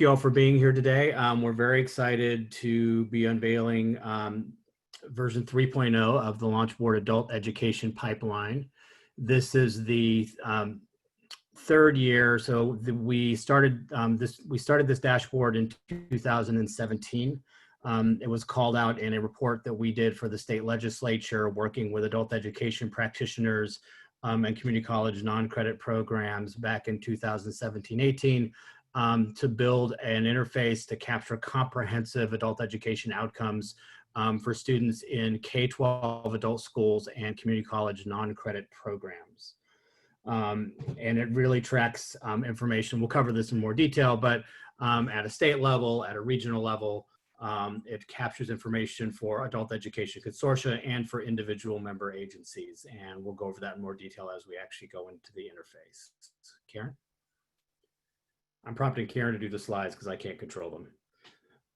you all for being here today. We're very excited to be unveiling version 3.0 of the LaunchBoard Adult Education Pipeline. This is the third year. So we started this dashboard in 2017. It was called out in a report that we did for the state legislature, working with adult education practitioners and community college non-credit programs back in 2017-18 to build an interface to capture comprehensive adult education outcomes for students in K-12 adult schools and community college non-credit programs. And it really tracks information. We'll cover this in more detail, but at a state level, at a regional level, it captures information for adult education consortia and for individual member agencies. And we'll go over that in more detail as we actually go into the interface. Karen? I'm prompting Karen to do the slides because I can't control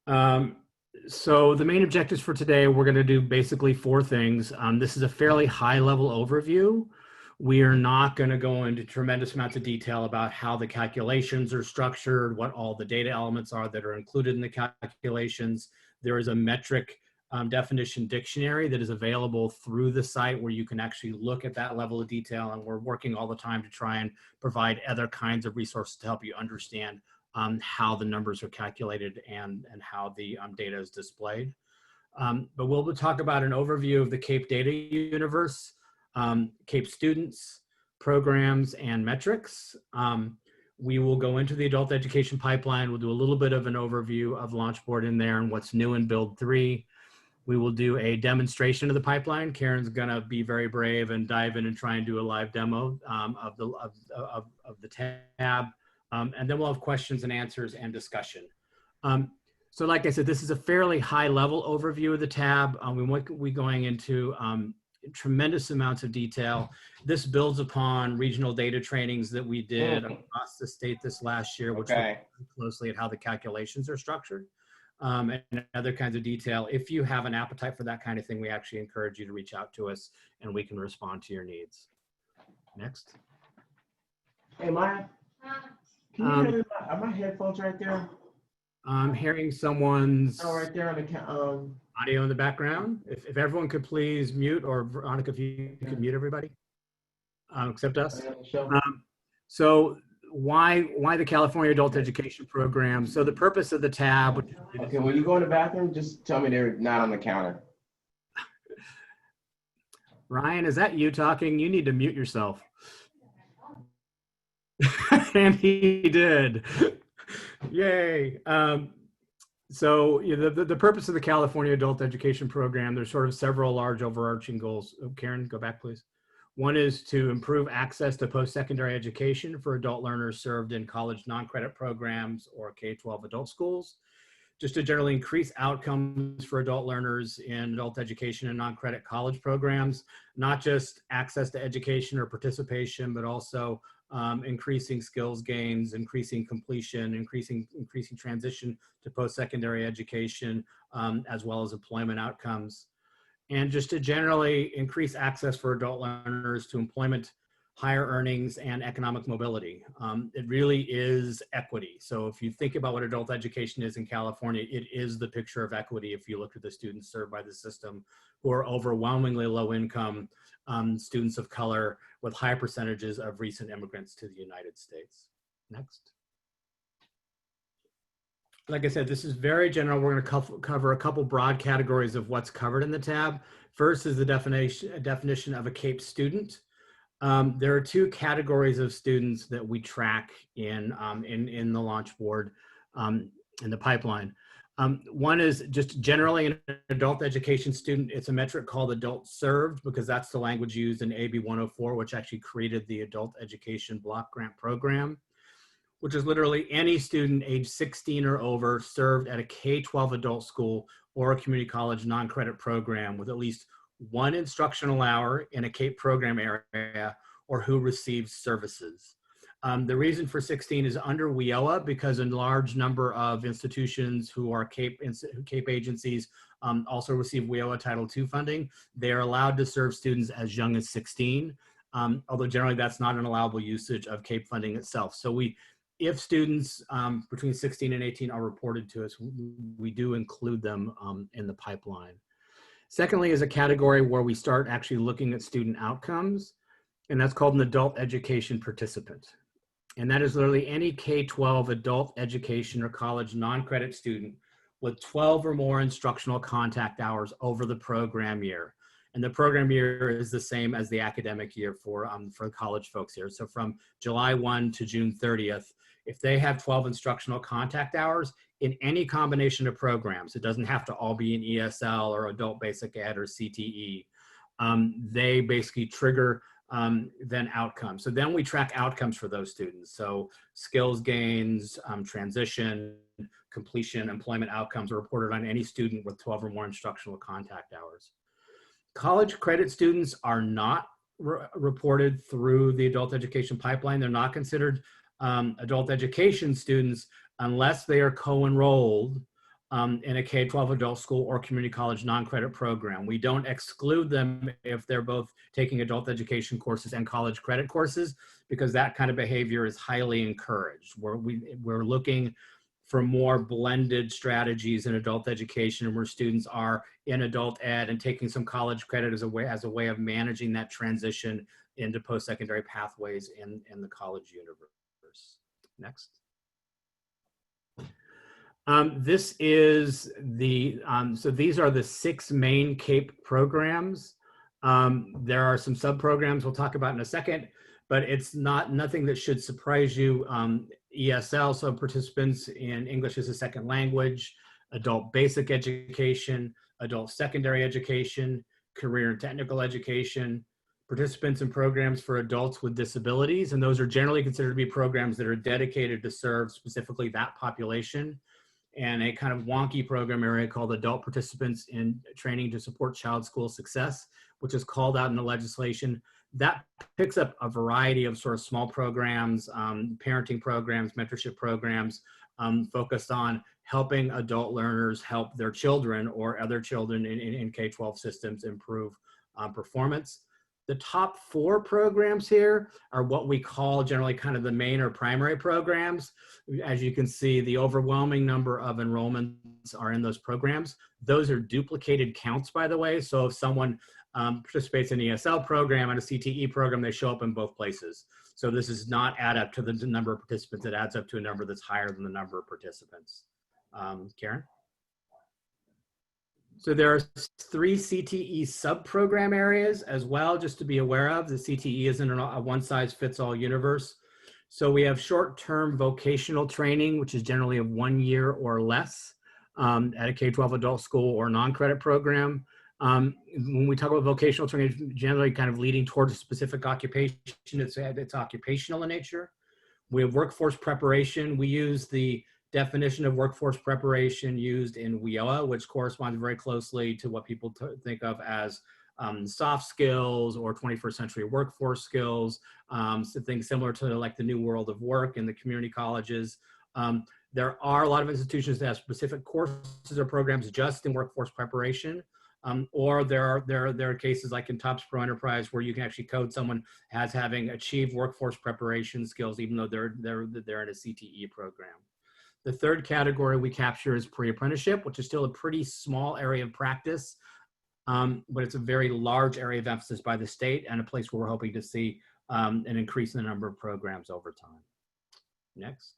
them. So the main objectives for today, we're going to do basically four things. This is a fairly high level overview. We are not going to go into tremendous amounts of detail about how the calculations are structured, what all the data elements are that are included in the calculations. There is a metric definition dictionary that is available through the site where you can actually look at that level of detail, and we're working all the time to try and provide other kinds of resources to help you understand how the numbers are calculated and how the data is displayed. But we'll talk about an overview of the CAPE data universe, CAPE students, programs, and metrics. We will go into the adult education pipeline. We'll do a little bit of an overview of LaunchBoard in there and what's new in Build 3. We will do a demonstration of the pipeline. Karen's gonna be very brave and dive in and try and do a live demo of the tab. And then we'll have questions and answers and discussion. So like I said, this is a fairly high level overview of the tab. We won't be going into tremendous amounts of detail. This builds upon regional data trainings that we did across the state this last year, which looked closely at how the calculations are structured and other kinds of detail. If you have an appetite for that kind of thing, we actually encourage you to reach out to us and we can respond to your needs. Next. Hey, Maya, can you hear are my headphones right there? I'm hearing someone's right there on the audio in the background. If everyone could please mute, or Veronica, if you could mute everybody, except us. So why the California Adult Education Program? So the purpose of the tab. Okay, when you go in the bathroom, just tell me they're not on the counter. Ryan, is that you talking? You need to mute yourself. And he did. Yay. So the purpose of the California Adult Education Program, there's sort of several large overarching goals. Oh, Karen, go back, please. One is to improve access to post-secondary education for adult learners served in college non-credit programs or K-12 adult schools. Just to generally increase outcomes for adult learners in adult education and non-credit college programs, not just access to education or participation, but also increasing skills gains, increasing completion, increasing transition to post-secondary education, as well as employment outcomes. And just to generally increase access for adult learners to employment, higher earnings, and economic mobility. It really is equity. So if you think about what adult education is in California, it is the picture of equity if you look at the students served by the system who are overwhelmingly low income, students of color with high percentages of recent immigrants to the United States. Next. Like I said, this is very general. We're going to cover a couple broad categories of what's covered in the tab. First is the definition of a CAPE student. There are two categories of students that we track in the LaunchBoard in the pipeline. One is just generally an adult education student. It's a metric called adult served because that's the language used in AB 104, which actually created the Adult Education Block Grant Program, which is literally any student age 16 or over served at a K-12 adult school or a community college non-credit program with at least one instructional hour in a CAPE program area or who receives services. The reason for 16 is under WIOA because a large number of institutions who are CAPE agencies also receive WIOA Title II funding. They are allowed to serve students as young as 16, although generally that's not an allowable usage of CAPE funding itself. So we if students between 16 and 18 are reported to us, we do include them in the pipeline. Secondly is a category where we start actually looking at student outcomes, and that's called an adult education participant. And that is literally any K-12 adult education or college non-credit student with 12 or more instructional contact hours over the program year. And the program year is the same as the academic year for college folks here. So from July 1 to June 30th, if they have 12 instructional contact hours in any combination of programs, it doesn't have to all be in ESL or adult basic ed or CTE, they basically trigger then outcomes. So then we track outcomes for those students. So skills gains, transition, completion, employment outcomes are reported on any student with 12 or more instructional contact hours. College credit students are not reported through the adult education pipeline. They're not considered adult education students unless they are co-enrolled in a K-12 adult school or community college non-credit program. We don't exclude them if they're both taking adult education courses and college credit courses, because that kind of behavior is highly encouraged. We're looking for more blended strategies in adult education, where students are in adult ed and taking some college credit as a way of managing that transition into post-secondary pathways in the college universe. Next. This is the, so these are the 6 main CAPE programs. There are some sub-programs we'll talk about in a second, but it's nothing that should surprise you. ESL, so participants in English as a second language, adult basic education, adult secondary education, career and technical education, participants in programs for adults with disabilities, and those are generally considered to be programs that are dedicated to serve specifically that population, and a kind of wonky program area called adult participants in training to support child school success, which is called out in the legislation. That picks up a variety of sort of small programs, parenting programs, mentorship programs, focused on helping adult learners help their children or other children in K-12 systems improve performance. The top 4 programs here are what we call generally kind of the main or primary programs. As you can see, the overwhelming number of enrollments are in those programs. Those are duplicated counts, by the way. So if someone participates in an ESL program and a CTE program, they show up in both places. So this does not add up to the number of participants. It adds up to a number that's higher than the number of participants. Karen? So there are 3 CTE sub-program areas as well, just to be aware of. The CTE isn't a one-size-fits-all universe. So we have short-term vocational training, which is generally of 1 year or less at a K-12 adult school or non-credit program. When we talk about vocational training, generally kind of leading towards a specific occupation, it's occupational in nature. We have workforce preparation. We use the definition of workforce preparation used in WIOA, which corresponds very closely to what people think of as soft skills or 21st century workforce skills, so things similar to like the new world of work in the community colleges. There are a lot of institutions that have specific courses or programs just in workforce preparation. Or there are cases like in TOPS Pro Enterprise where you can actually code someone as having achieved workforce preparation skills, even though they're in a CTE program. The third category we capture is pre-apprenticeship, which is still a pretty small area of practice, but it's a very large area of emphasis by the state and a place where we're hoping to see an increase in the number of programs over time. Next.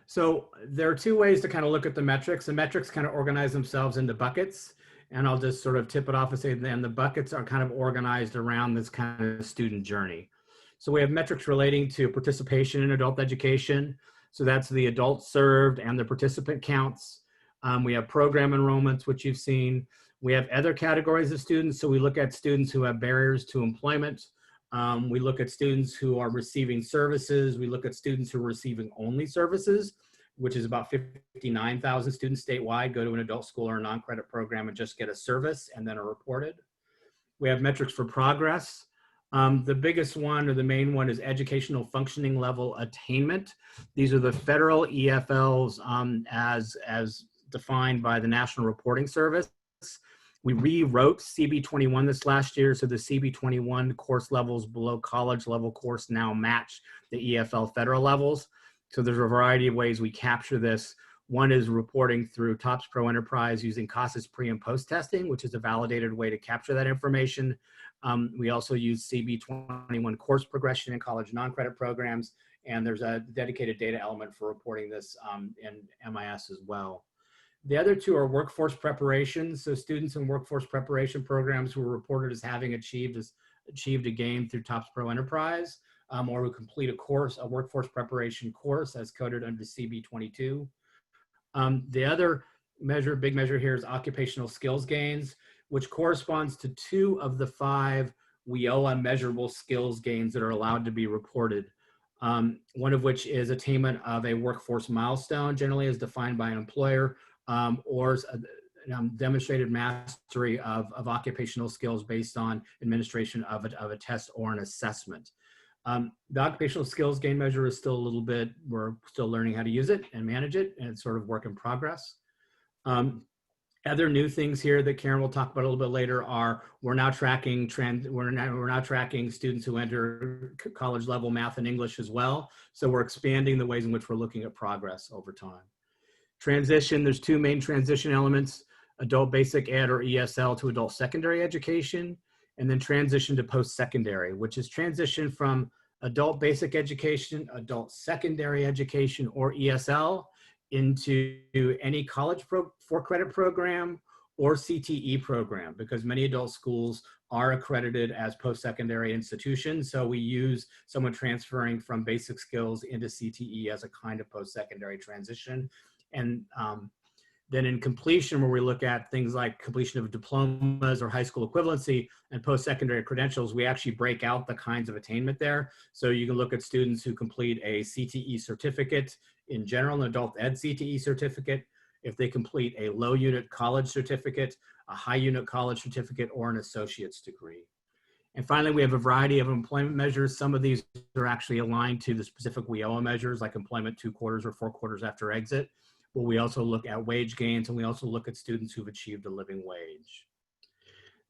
So there are 2 ways to kind of look at the metrics. The metrics kind of organize themselves into buckets, and I'll just sort of tip it off and say then the buckets are kind of organized around this kind of student journey. So we have metrics relating to participation in adult education. So that's the adults served and the participant counts. We have program enrollments, which you've seen. We have other categories of students. So we look at students who have barriers to employment. We look at students who are receiving services. We look at students who are receiving only services, which is about 59,000 students statewide go to an adult school or a non-credit program and just get a service and then are reported. We have metrics for progress. The biggest one or the main one is educational functioning level attainment. These are the federal EFLs as defined by the National Reporting Service. We rewrote CB21 this last year, so the CB21 course levels below college level course now match the EFL federal levels. So there's a variety of ways we capture this. One is reporting through TOPS Pro Enterprise using CASAS pre and post testing, which is a validated way to capture that information. We also use CB21 course progression in college non-credit programs, and there's a dedicated data element for reporting this in MIS as well. The other two are workforce preparation. So students in workforce preparation programs who are reported as having achieved a gain through TOPS Pro Enterprise, or who complete a workforce preparation course as coded under CB22. The other big measure here is occupational skills gains, which corresponds to 2 of the 5 WIOA measurable skills gains that are allowed to be reported. One of which is attainment of a workforce milestone, generally as defined by an employer, or demonstrated mastery of occupational skills based on administration of a test or an assessment. The occupational skills gain measure is still a little bit, we're still learning how to use it and manage it, and it's sort of work in progress. Other new things here that Karen will talk about a little bit later are we're now tracking students who enter college level math and English as well. So we're expanding the ways in which we're looking at progress over time. Transition, there's 2 main transition elements: adult basic ed or ESL to adult secondary education, and then transition to post-secondary, which is transition from adult basic education, adult secondary education, or ESL into any college for-credit program or CTE program, because many adult schools are accredited as post-secondary institutions. So we use someone transferring from basic skills into CTE as a kind of post-secondary transition. And then in completion, where we look at things like completion of diplomas or high school equivalency and post-secondary credentials, we actually break out the kinds of attainment there. So you can look at students who complete a CTE certificate in general, an adult ed CTE certificate, if they complete a low unit college certificate, a high unit college certificate, or an associate's degree. And finally, we have a variety of employment measures. Some of these are actually aligned to the specific WIOA measures, like employment 2 quarters or 4 quarters after exit. But we also look at wage gains, and we also look at students who've achieved a living wage.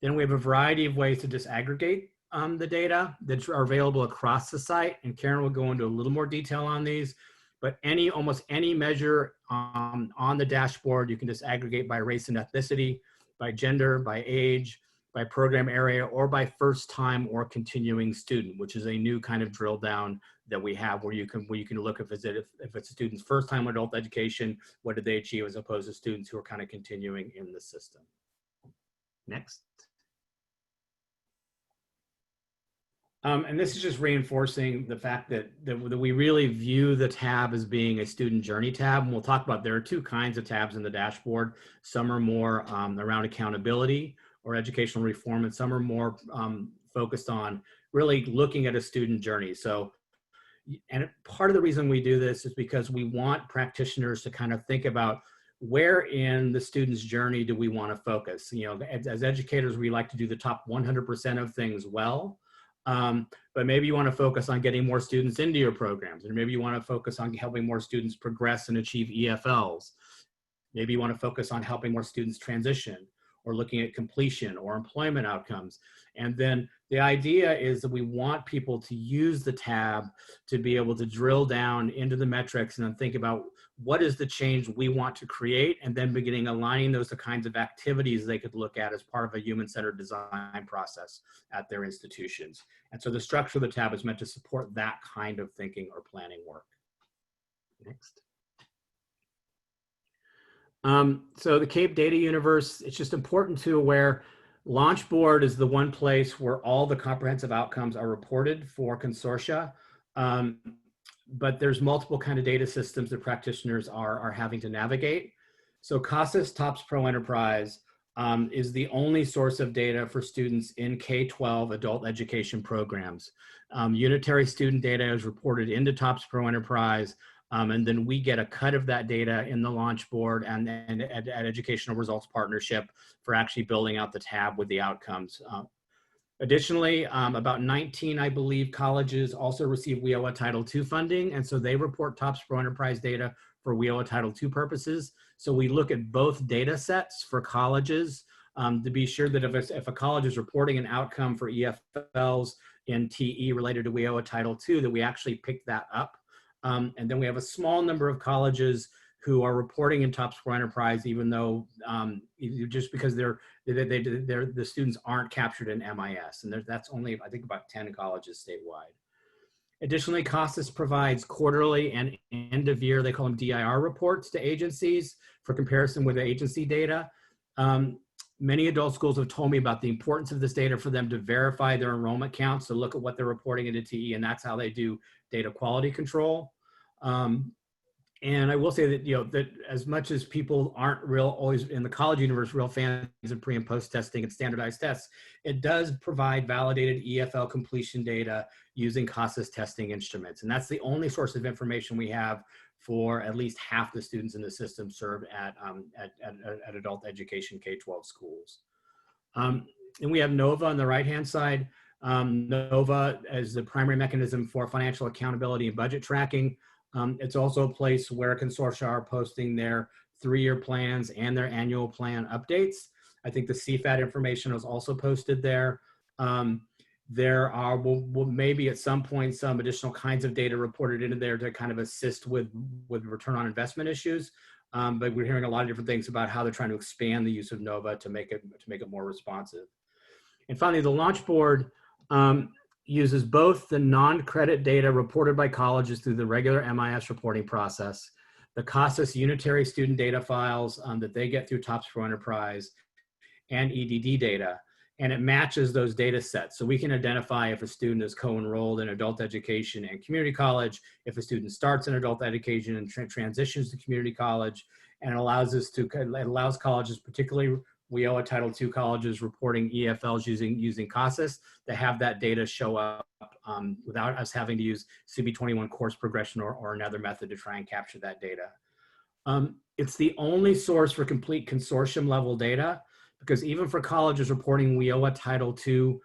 Then we have a variety of ways to disaggregate the data that are available across the site, and Karen will go into a little more detail on these. But almost any measure on the dashboard, you can disaggregate by race and ethnicity, by gender, by age, by program area, or by first time or continuing student, which is a new kind of drill down that we have where you can look if it's a student's first time adult education, what did they achieve, as opposed to students who are kind of continuing in the system. Next. And this is just reinforcing the fact that we really view the tab as being a student journey tab. And we'll talk about, there are 2 kinds of tabs in the dashboard. Some are more around accountability or educational reform, and some are more focused on really looking at a student journey. So, and part of the reason we do this is because we want practitioners to kind of think about where in the student's journey do we want to focus. You know, as educators, we like to do the top 100% of things well. But maybe you want to focus on getting more students into your programs, and maybe you want to focus on helping more students progress and achieve EFLs. Maybe you want to focus on helping more students transition, or looking at completion or employment outcomes. And then the idea is that we want people to use the tab to be able to drill down into the metrics and then think about what is the change we want to create, and then beginning aligning those to kinds of activities they could look at as part of a human-centered design process at their institutions. And so the structure of the tab is meant to support that kind of thinking or planning work. Next. So the CAPE data universe, it's just important to aware, LaunchBoard is the one place where all the comprehensive outcomes are reported for consortia. But there's multiple kind of data systems that practitioners are having to navigate. So CASAS TOPS Pro Enterprise is the only source of data for students in K-12 adult education programs. Unitary student data is reported into TOPS Pro Enterprise, and then we get a cut of that data in the LaunchBoard and at Educational Results Partnership for actually building out the tab with the outcomes. Additionally, about 19, I believe, colleges also receive WIOA Title II funding, and so they report TOPS Pro Enterprise data for WIOA Title II purposes. So we look at both data sets for colleges to be sure that if a college is reporting an outcome for EFLs in TE related to WIOA Title II, that we actually pick that up. And then we have a small number of colleges who are reporting in top score enterprise, even though just because the students aren't captured in MIS, and that's only, I think, about 10 colleges statewide. Additionally, CASAS provides quarterly and end of year, they call them DIR reports to agencies for comparison with the agency data. Many adult schools have told me about the importance of this data for them to verify their enrollment counts, to look at what they're reporting into TE, and that's how they do data quality control. And I will say that, that as much as people aren't always in the college universe, real fans of pre and post testing and standardized tests, it does provide validated EFL completion data using CASAS testing instruments. And that's the only source of information we have for at least half the students in the system served at adult education K-12 schools. And we have NOVA on the right-hand side. NOVA is the primary mechanism for financial accountability and budget tracking. It's also a place where consortia are posting their 3-year plans and their annual plan updates. I think the CFAT information is also posted there. There are maybe at some point some additional kinds of data reported into there to kind of assist with return on investment issues. But we're hearing a lot of different things about how they're trying to expand the use of NOVA to make it more responsive. And finally, the LaunchBoard uses both the non-credit data reported by colleges through the regular MIS reporting process, the CASAS unitary student data files that they get through TOPS Pro Enterprise, and EDD data, and it matches those data sets. So we can identify if a student is co-enrolled in adult education and community college, if a student starts in adult education and transitions to community college, and it allows colleges, particularly WIOA Title II colleges reporting EFLs using CASAS, to have that data show up without us having to use CB21 course progression or another method to try and capture that data. It's the only source for complete consortium level data, because even for colleges reporting WIOA Title II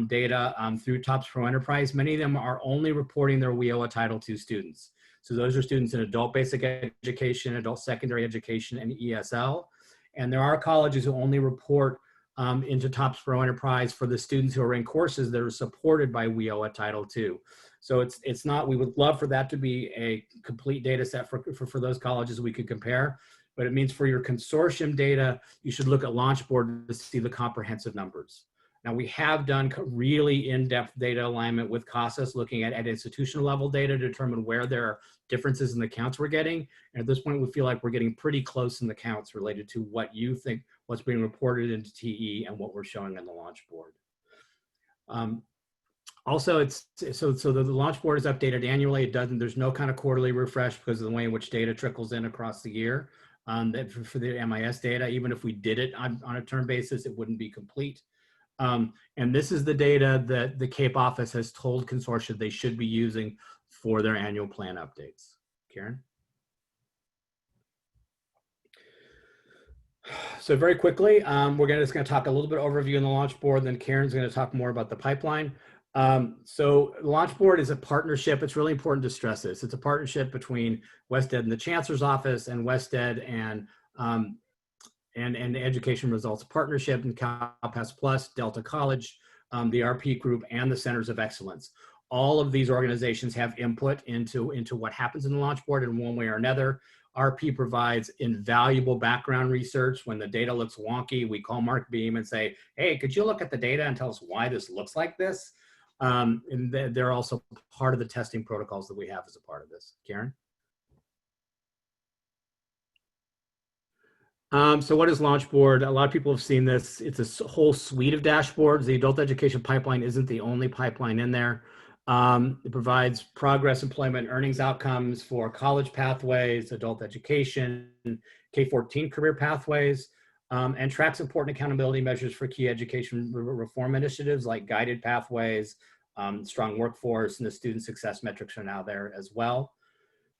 data through TOPS Pro Enterprise, many of them are only reporting their WIOA Title II students. So those are students in adult basic education, adult secondary education, and ESL. And there are colleges who only report into TOPS Pro Enterprise for the students who are in courses that are supported by WIOA Title II. So it's not, we would love for that to be a complete data set for those colleges we could compare, but it means for your consortium data, you should look at LaunchBoard to see the comprehensive numbers. Now, we have done really in-depth data alignment with CASAS, looking at institutional level data to determine where there are differences in the counts we're getting. And at this point, we feel like we're getting pretty close in the counts related to what you think, what's being reported into TE and what we're showing on the LaunchBoard. Also, so the LaunchBoard is updated annually. There's no kind of quarterly refresh because of the way in which data trickles in across the year. For the MIS data, even if we did it on a term basis, it wouldn't be complete. And this is the data that the CAPE office has told consortia they should be using for their annual plan updates. Karen? So very quickly, we're just going to talk a little bit overview in the LaunchBoard, then Karen's going to talk more about the pipeline. So LaunchBoard is a partnership. It's really important to stress this. It's a partnership between WestEd and the Chancellor's Office, and WestEd and the Education Results Partnership, and CalPAS Plus, Delta College, the RP Group, and the Centers of Excellence. All of these organizations have input into what happens in the LaunchBoard in one way or another. RP provides invaluable background research. When the data looks wonky, we call Mark Beam and say, hey, could you look at the data and tell us why this looks like this? And they're also part of the testing protocols that we have as a part of this. Karen? So what is LaunchBoard? A lot of people have seen this. It's a whole suite of dashboards. The adult education pipeline isn't the only pipeline in there. It provides progress, employment, earnings outcomes for college pathways, adult education, K-14 career pathways, and tracks important accountability measures for key education reform initiatives like guided pathways, strong workforce, and the student success metrics are now there as well.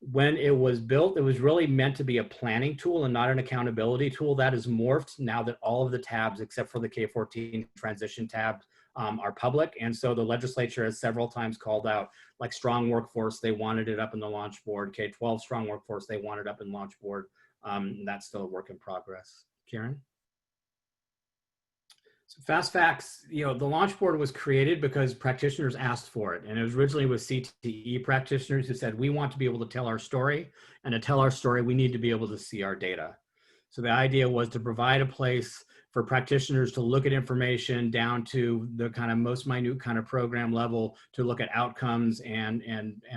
When it was built, it was really meant to be a planning tool and not an accountability tool. That is morphed now that all of the tabs, except for the K-14 transition tab, are public. And so the legislature has several times called out, like strong workforce, they wanted it up in the LaunchBoard. K-12 strong workforce, they wanted it up in LaunchBoard. That's still a work in progress. Karen? So fast facts, the LaunchBoard was created because practitioners asked for it. And it was originally with CTE practitioners who said, we want to be able to tell our story. And to tell our story, we need to be able to see our data. So the idea was to provide a place for practitioners to look at information down to the kind of most minute kind of program level, to look at outcomes and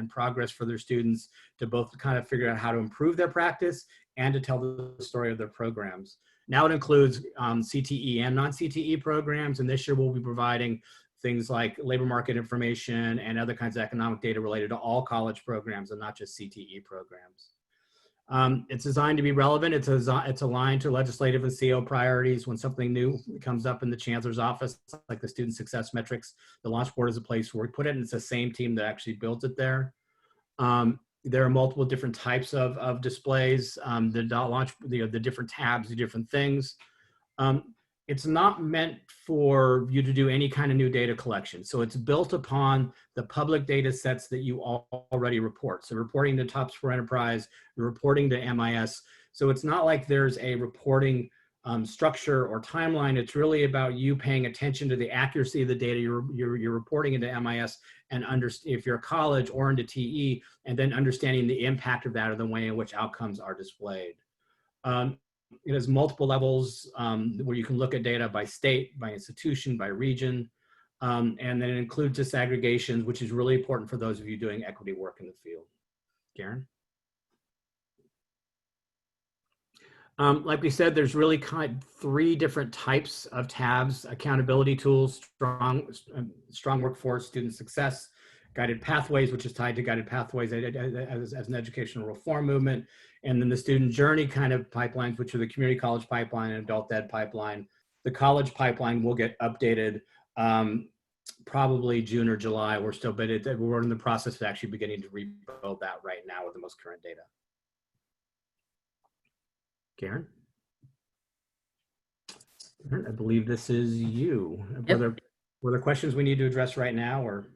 progress for their students, to both kind of figure out how to improve their practice and to tell the story of their programs. Now it includes CTE and non-CTE programs, and this year we'll be providing things like labor market information and other kinds of economic data related to all college programs and not just CTE programs. It's designed to be relevant. It's aligned to legislative and CO priorities. When something new comes up in the chancellor's office, like the student success metrics, the LaunchBoard is a place where we put it, and it's the same team that actually built it there. There are multiple different types of displays, the different tabs, the different things. It's not meant for you to do any kind of new data collection. So it's built upon the public data sets that you already report. So reporting to TOPS for Enterprise, reporting to MIS. So it's not like there's a reporting structure or timeline. It's really about you paying attention to the accuracy of the data you're reporting into MIS, and if you're a college or into TE, and then understanding the impact of that or the way in which outcomes are displayed. It has multiple levels where you can look at data by state, by institution, by region, and then it includes disaggregations, which is really important for those of you doing equity work in the field. Karen? Like we said, there's really three different types of tabs: accountability tools, strong workforce, student success, guided pathways, which is tied to guided pathways as an educational reform movement, and then the student journey kind of pipelines, which are the community college pipeline and adult ed pipeline. The college pipeline will get updated probably June or July. We're in the process of actually beginning to rebuild that right now with the most current data. Karen? I believe this is you. Yep. Were there questions we need to address right now, or?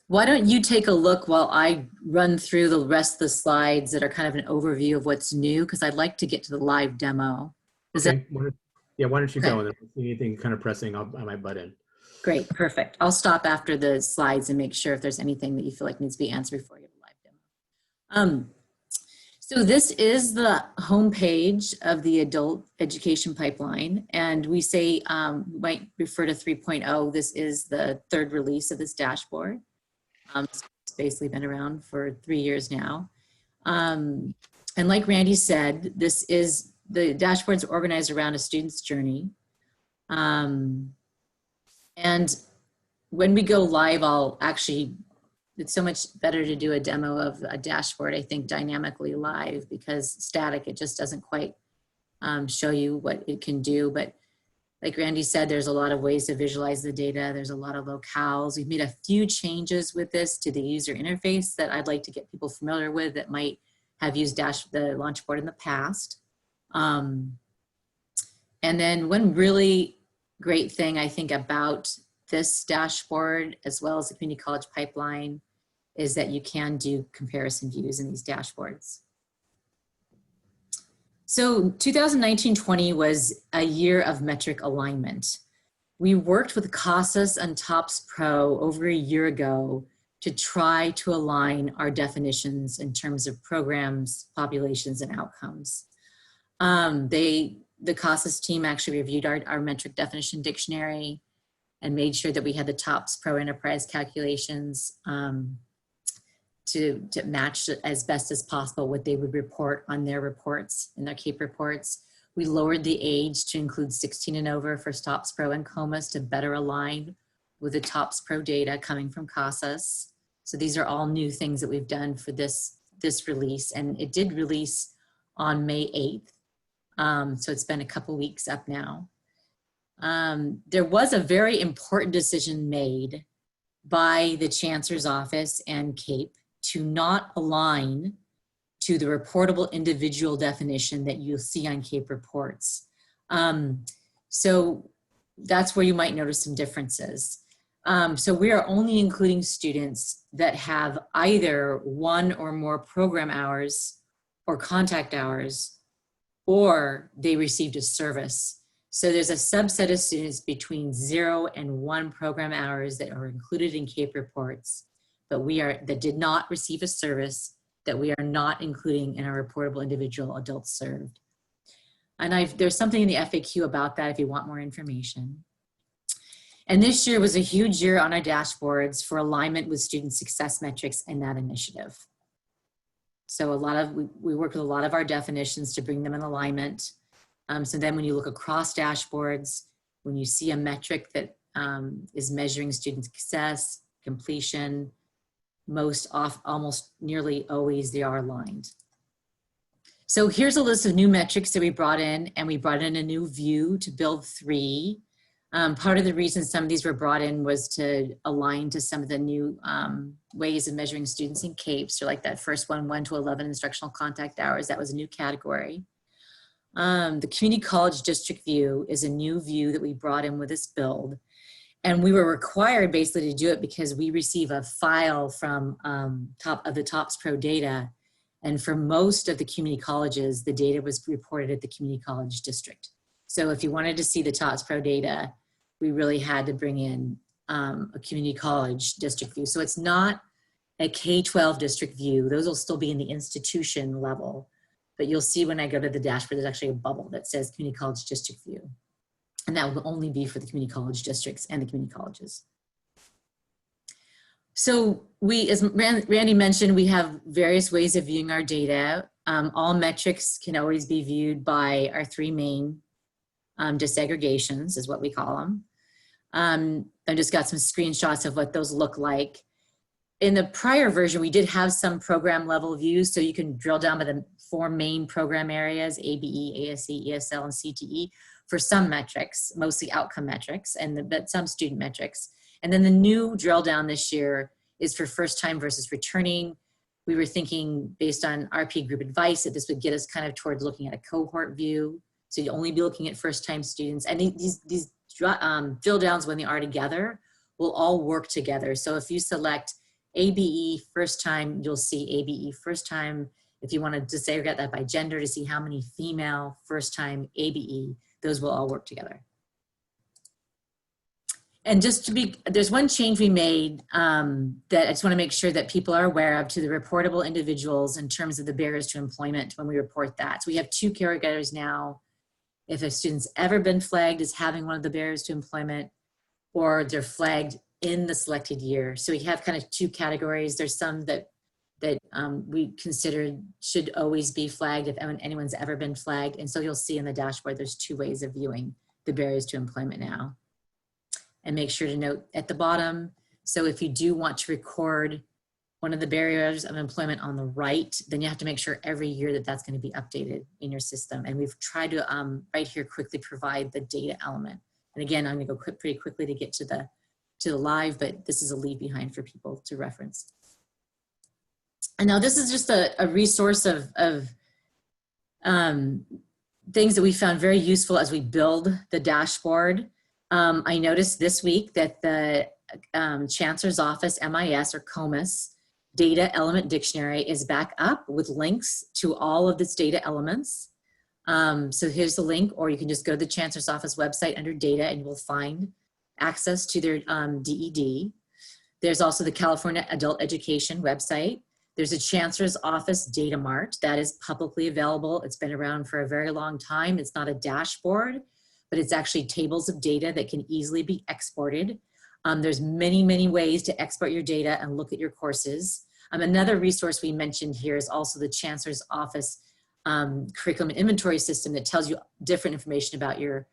Why don't you take a look while I run through the rest of the slides that are kind of an overview of what's new, because I'd like to get to the live demo. Okay. Why don't you go, and if there's anything kind of pressing, I might butt in. Great, perfect. I'll stop after the slides and make sure if there's anything that you feel like needs to be answered before you have a live demo. So this is the homepage of the adult education pipeline, and we say, we might refer to 3.0. This is the third release of this dashboard. It's basically been around for 3 years now. And like Randy said, the dashboard's organized around a student's journey. And when we go live, it's so much better to do a demo of a dashboard, I think, dynamically live, because static, it just doesn't quite show you what it can do. But like Randy said, there's a lot of ways to visualize the data. There's a lot of locales. We've made a few changes with this to the user interface that I'd like to get people familiar with that might have used the LaunchBoard in the past. And then one really great thing I think about this dashboard, as well as the community college pipeline, is that you can do comparison views in these dashboards. So 2019-20 was a year of metric alignment. We worked with CASAS and TOPS Pro over a year ago to try to align our definitions in terms of programs, populations, and outcomes. The CASAS team actually reviewed our metric definition dictionary and made sure that we had the TOPS Pro Enterprise calculations to match as best as possible what they would report on their reports, in their CAPE reports. We lowered the age to include 16 and over for TOPS Pro and COMAS to better align with the TOPS Pro data coming from CASAS. So these are all new things that we've done for this release, and it did release on May 8th. So it's been a couple weeks up now. There was a very important decision made by the Chancellor's Office and CAPE to not align to the reportable individual definition that you'll see on CAPE reports. So that's where you might notice some differences. So we are only including students that have either 1 or more program hours or contact hours, or they received a service. So there's a subset of students between 0 and 1 program hours that are included in CAPE reports, but that did not receive a service, that we are not including in our reportable individual adults served. And there's something in the FAQ about that if you want more information. And this year was a huge year on our dashboards for alignment with student success metrics and that initiative. So we worked with a lot of our definitions to bring them in alignment. So then when you look across dashboards, when you see a metric that is measuring student success, completion, almost nearly always they are aligned. So here's a list of new metrics that we brought in, and we brought in a new view to build 3. Part of the reason some of these were brought in was to align to some of the new ways of measuring students in CAPE. So like that first one, 1 to 11 instructional contact hours, that was a new category. The community college district view is a new view that we brought in with this build. And we were required basically to do it because we receive a file from the TOPS Pro data. And for most of the community colleges, the data was reported at the community college district. So if you wanted to see the TOPS Pro data, we really had to bring in a community college district view. So it's not a K-12 district view. Those will still be in the institution level. But you'll see when I go to the dashboard, there's actually a bubble that says community college district view. And that will only be for the community college districts and the community colleges. So as Randy mentioned, we have various ways of viewing our data. All metrics can always be viewed by our 3 main disaggregations is what we call them. I just got some screenshots of what those look like. In the prior version, we did have some program level views, so you can drill down by the 4 main program areas, ABE, ASE, ESL, and CTE, for some metrics, mostly outcome metrics, but some student metrics. And then the new drill down this year is for first time versus returning. We were thinking based on RP group advice that this would get us kind of towards looking at a cohort view. So you'd only be looking at first time students. And these drill downs, when they are together, will all work together. So if you select ABE first time, you'll see ABE first time. If you want to disaggregate that by gender to see how many female first time ABE, those will all work together. And there's one change we made that I just want to make sure that people are aware of to the reportable individuals in terms of the barriers to employment when we report that. So we have 2 categories now. If a student's ever been flagged as having one of the barriers to employment, or they're flagged in the selected year. So we have kind of 2 categories. There's some that we considered should always be flagged if anyone's ever been flagged. And so you'll see in the dashboard, there's 2 ways of viewing the barriers to employment now. And make sure to note at the bottom, so if you do want to record one of the barriers of employment on the right, then you have to make sure every year that that's going to be updated in your system. And we've tried to right here quickly provide the data element. And again, I'm going to go pretty quickly to get to the live, but this is a leave behind for people to reference. And now this is just a resource of things that we found very useful as we build the dashboard. I noticed this week that the Chancellor's Office MIS or COMIS data element dictionary is back up with links to all of its data elements. So here's the link, or you can just go to the Chancellor's Office website under data and you will find access to their DED. There's also the California Adult Education website. There's a Chancellor's Office Data Mart that is publicly available. It's been around for a very long time. It's not a dashboard, but it's actually tables of data that can easily be exported. There's many, many ways to export your data and look at your courses. Another resource we mentioned here is also the Chancellor's Office curriculum inventory system that tells you different information about your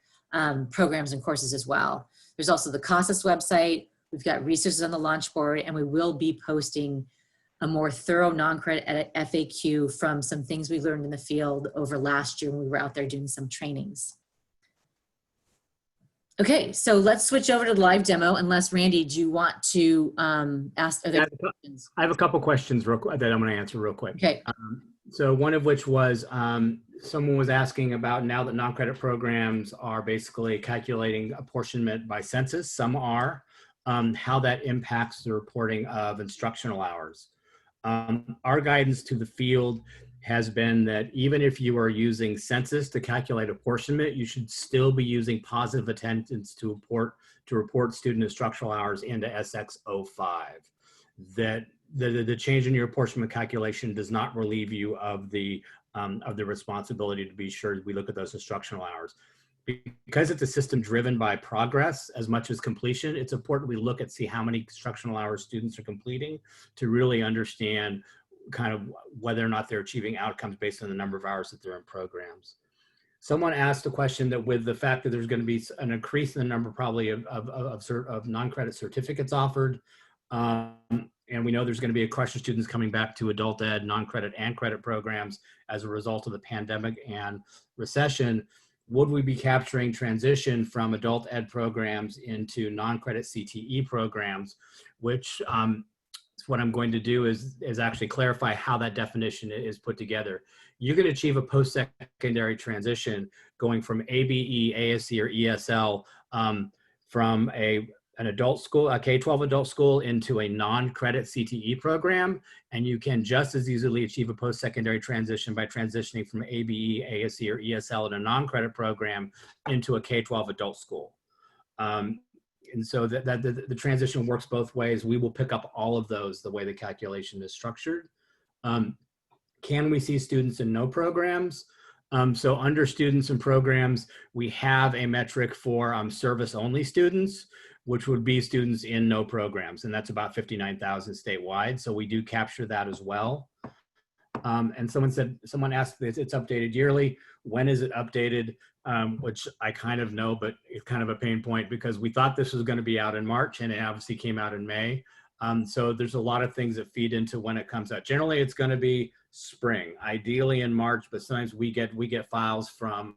programs and courses as well. There's also the CASAS website. We've got resources on the LaunchBoard, and we will be posting a more thorough non-credit FAQ from some things we learned in the field over last year when we were out there doing some trainings. Okay, so let's switch over to the live demo. Unless, Randy, do you want to ask other questions? I have a couple questions that I'm going to answer real quick. Okay. So one of which was someone was asking about, now that non-credit programs are basically calculating apportionment by census, some are, how that impacts the reporting of instructional hours. Our guidance to the field has been that even if you are using census to calculate apportionment, you should still be using positive attendance to report student instructional hours into SX05. That the change in your apportionment calculation does not relieve you of the responsibility to be sure we look at those instructional hours. Because it's a system driven by progress as much as completion, it's important we look at see how many instructional hours students are completing to really understand kind of whether or not they're achieving outcomes based on the number of hours that they're in programs. Someone asked a question that with the fact that there's going to be an increase in the number probably of non-credit certificates offered, and we know there's going to be a crush of students coming back to adult ed, non-credit and credit programs as a result of the pandemic and recession. Would we be capturing transition from adult ed programs into non-credit CTE programs, which what I'm going to do is actually clarify how that definition is put together. You can achieve a post-secondary transition going from ABE, ASE, or ESL from an adult school, a K-12 adult school into a non-credit CTE program, and you can just as easily achieve a post-secondary transition by transitioning from ABE, ASE, or ESL in a non-credit program into a K-12 adult school. And so the transition works both ways. We will pick up all of those the way the calculation is structured. Can we see students in no programs? So under students and programs, we have a metric for service-only students, which would be students in no programs, and that's about 59,000 statewide. So we do capture that as well. And someone asked if it's updated yearly. When is it updated? Which I kind of know, but it's kind of a pain point because we thought this was going to be out in March and it obviously came out in May. So there's a lot of things that feed into when it comes out. Generally, it's going to be spring, ideally in March, but sometimes we get files from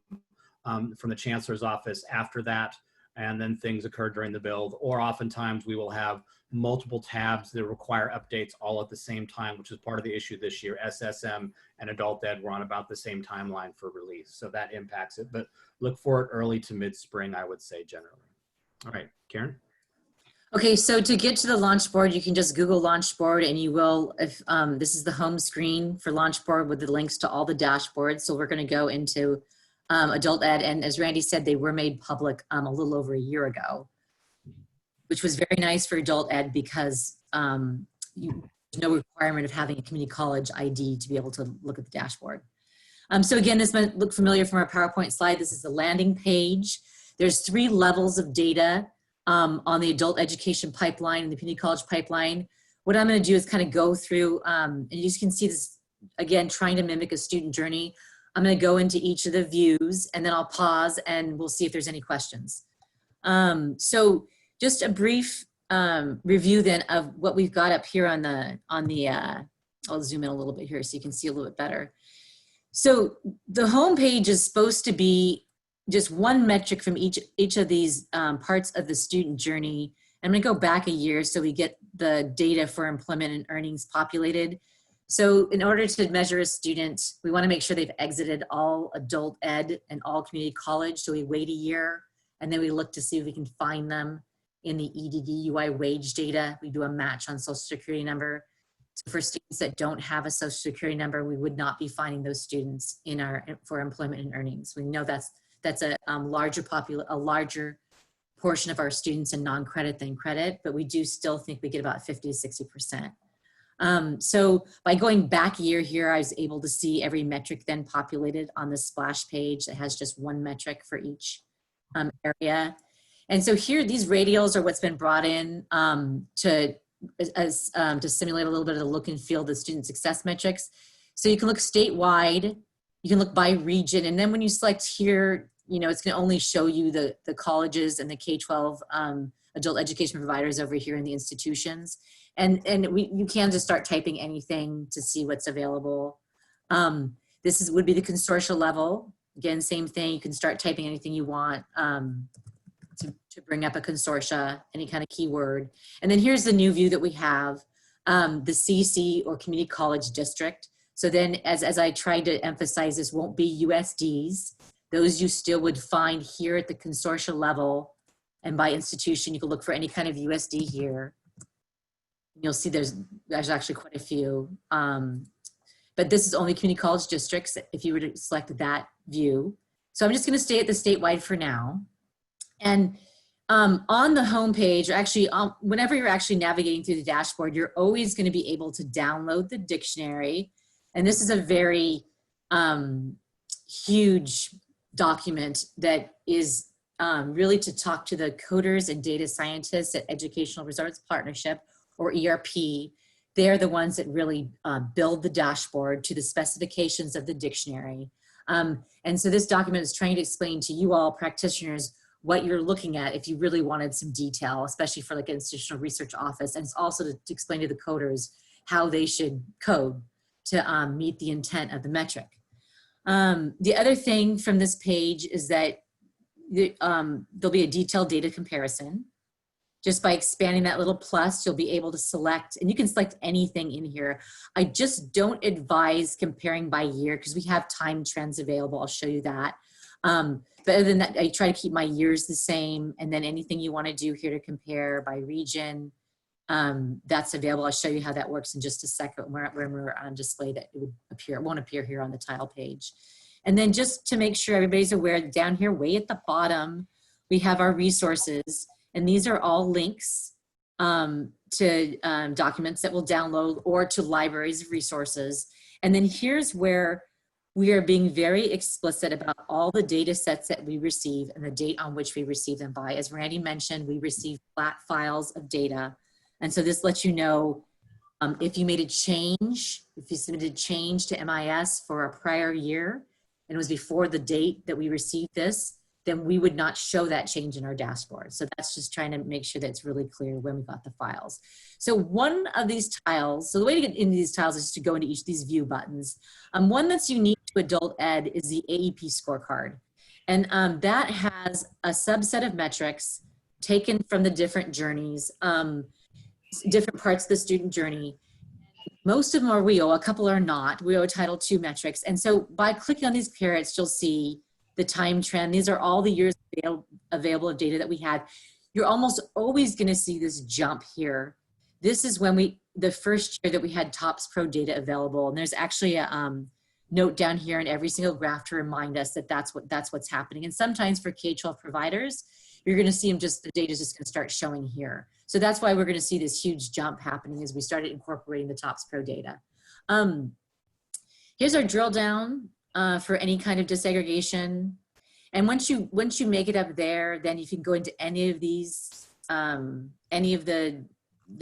the chancellor's office after that, and then things occur during the build, or oftentimes we will have multiple tabs that require updates all at the same time, which is part of the issue this year. SSM and adult ed were on about the same timeline for release, so that impacts it, but look for it early to mid-spring, I would say generally. All right, Karen? Okay, so to get to the LaunchBoard, you can just Google LaunchBoard and you will, if this is the home screen for LaunchBoard with the links to all the dashboards. So we're gonna go into adult ed, and as Randy said, they were made public a little over a year ago, which was very nice for adult ed because there's no requirement of having a community college ID to be able to look at the dashboard. So again, this might look familiar from our PowerPoint slide. This is the landing page. There's 3 levels of data on the adult education pipeline and the community college pipeline. What I'm going to do is kind of go through, and you can see this, again, trying to mimic a student journey. I'm going to go into each of the views and then I'll pause and we'll see if there's any questions. So just a brief review then of what we've got up here on the I'll zoom in a little bit here so you can see a little bit better. So the home page is supposed to be just one metric from each of these parts of the student journey. I'm going to go back a year so we get the data for employment and earnings populated. So in order to measure a student, we want to make sure they've exited all adult ed and all community college. So we wait a year and then we look to see if we can find them in the EDD/UI wage data. We do a match on social security number. So for students that don't have a social security number, we would not be finding those students for employment and earnings. We know that's a larger portion of our students in non-credit than credit, but we do still think we get about 50 to 60%. So by going back a year here, I was able to see every metric then populated on the splash page that has just one metric for each area. And so here, these radials are what's been brought in to simulate a little bit of the look and feel of the student success metrics. So you can look statewide, you can look by region, and then when you select here, you know, it's going to only show you the colleges and the K-12 adult education providers over here in the institutions. And you can just start typing anything to see what's available. This would be the consortia level. Again, same thing. You can start typing anything you want to bring up a consortia, any kind of keyword. And then here's the new view that we have, the CC or community college district. So then as I tried to emphasize, this won't be USDs. Those you still would find here at the consortia level, and by institution, you can look for any kind of USD here. You'll see there's actually quite a few. And but this is only community college districts if you were to select that view. So I'm just going to stay at the statewide for now. And on the home page, or actually whenever you're actually navigating through the dashboard, you're always going to be able to download the dictionary. And this is a very huge document that is really to talk to the coders and data scientists at Educational Resource Partnership, or ERP. They're the ones that really build the dashboard to the specifications of the dictionary. And so this document is trying to explain to you all practitioners what you're looking at if you really wanted some detail, especially for like an institutional research office. And it's also to explain to the coders how they should code to meet the intent of the metric. The other thing from this page is that there'll be a detailed data comparison. Just by expanding that little plus, you'll be able to select, and you can select anything in here. I just don't advise comparing by year because we have time trends available. I'll show you that. But other than that, I try to keep my years the same, and then anything you want to do here to compare by region, that's available. I'll show you how that works in just a second when we're on display. That it would appear, it won't appear here on the tile page. And then just to make sure everybody's aware, down here way at the bottom, we have our resources, and these are all links to documents that we'll download or to libraries of resources. And then here's where we are being very explicit about all the data sets that we receive and the date on which we receive them by. As Randy mentioned, we receive flat files of data. And so this lets you know if you made a change, if you submitted a change to MIS for a prior year, and it was before the date that we received this, then we would not show that change in our dashboard. So that's just trying to make sure that it's really clear when we got the files. So one of these tiles, so the way to get into these tiles is to go into each of these view buttons. One that's unique to adult ed is the Aep Scorecard. And that has a subset of metrics taken from the different journeys, different parts of the student journey. Most of them are WIO, a couple are not. WIO Title II metrics. And so by clicking on these carrots, you'll see the time trend. These are all the years available of data that we had. You're almost always going to see this jump here. This is when the first year that we had TOPS Pro data available. And there's actually a note down here in every single graph to remind us that that's what's happening. And sometimes for K-12 providers, you're going to see them the data is just going to start showing here. So that's why we're going to see this huge jump happening as we started incorporating the TOPS Pro data. Here's our drill down for any kind of disaggregation. And once you make it up there, then you can go into any of these, any of the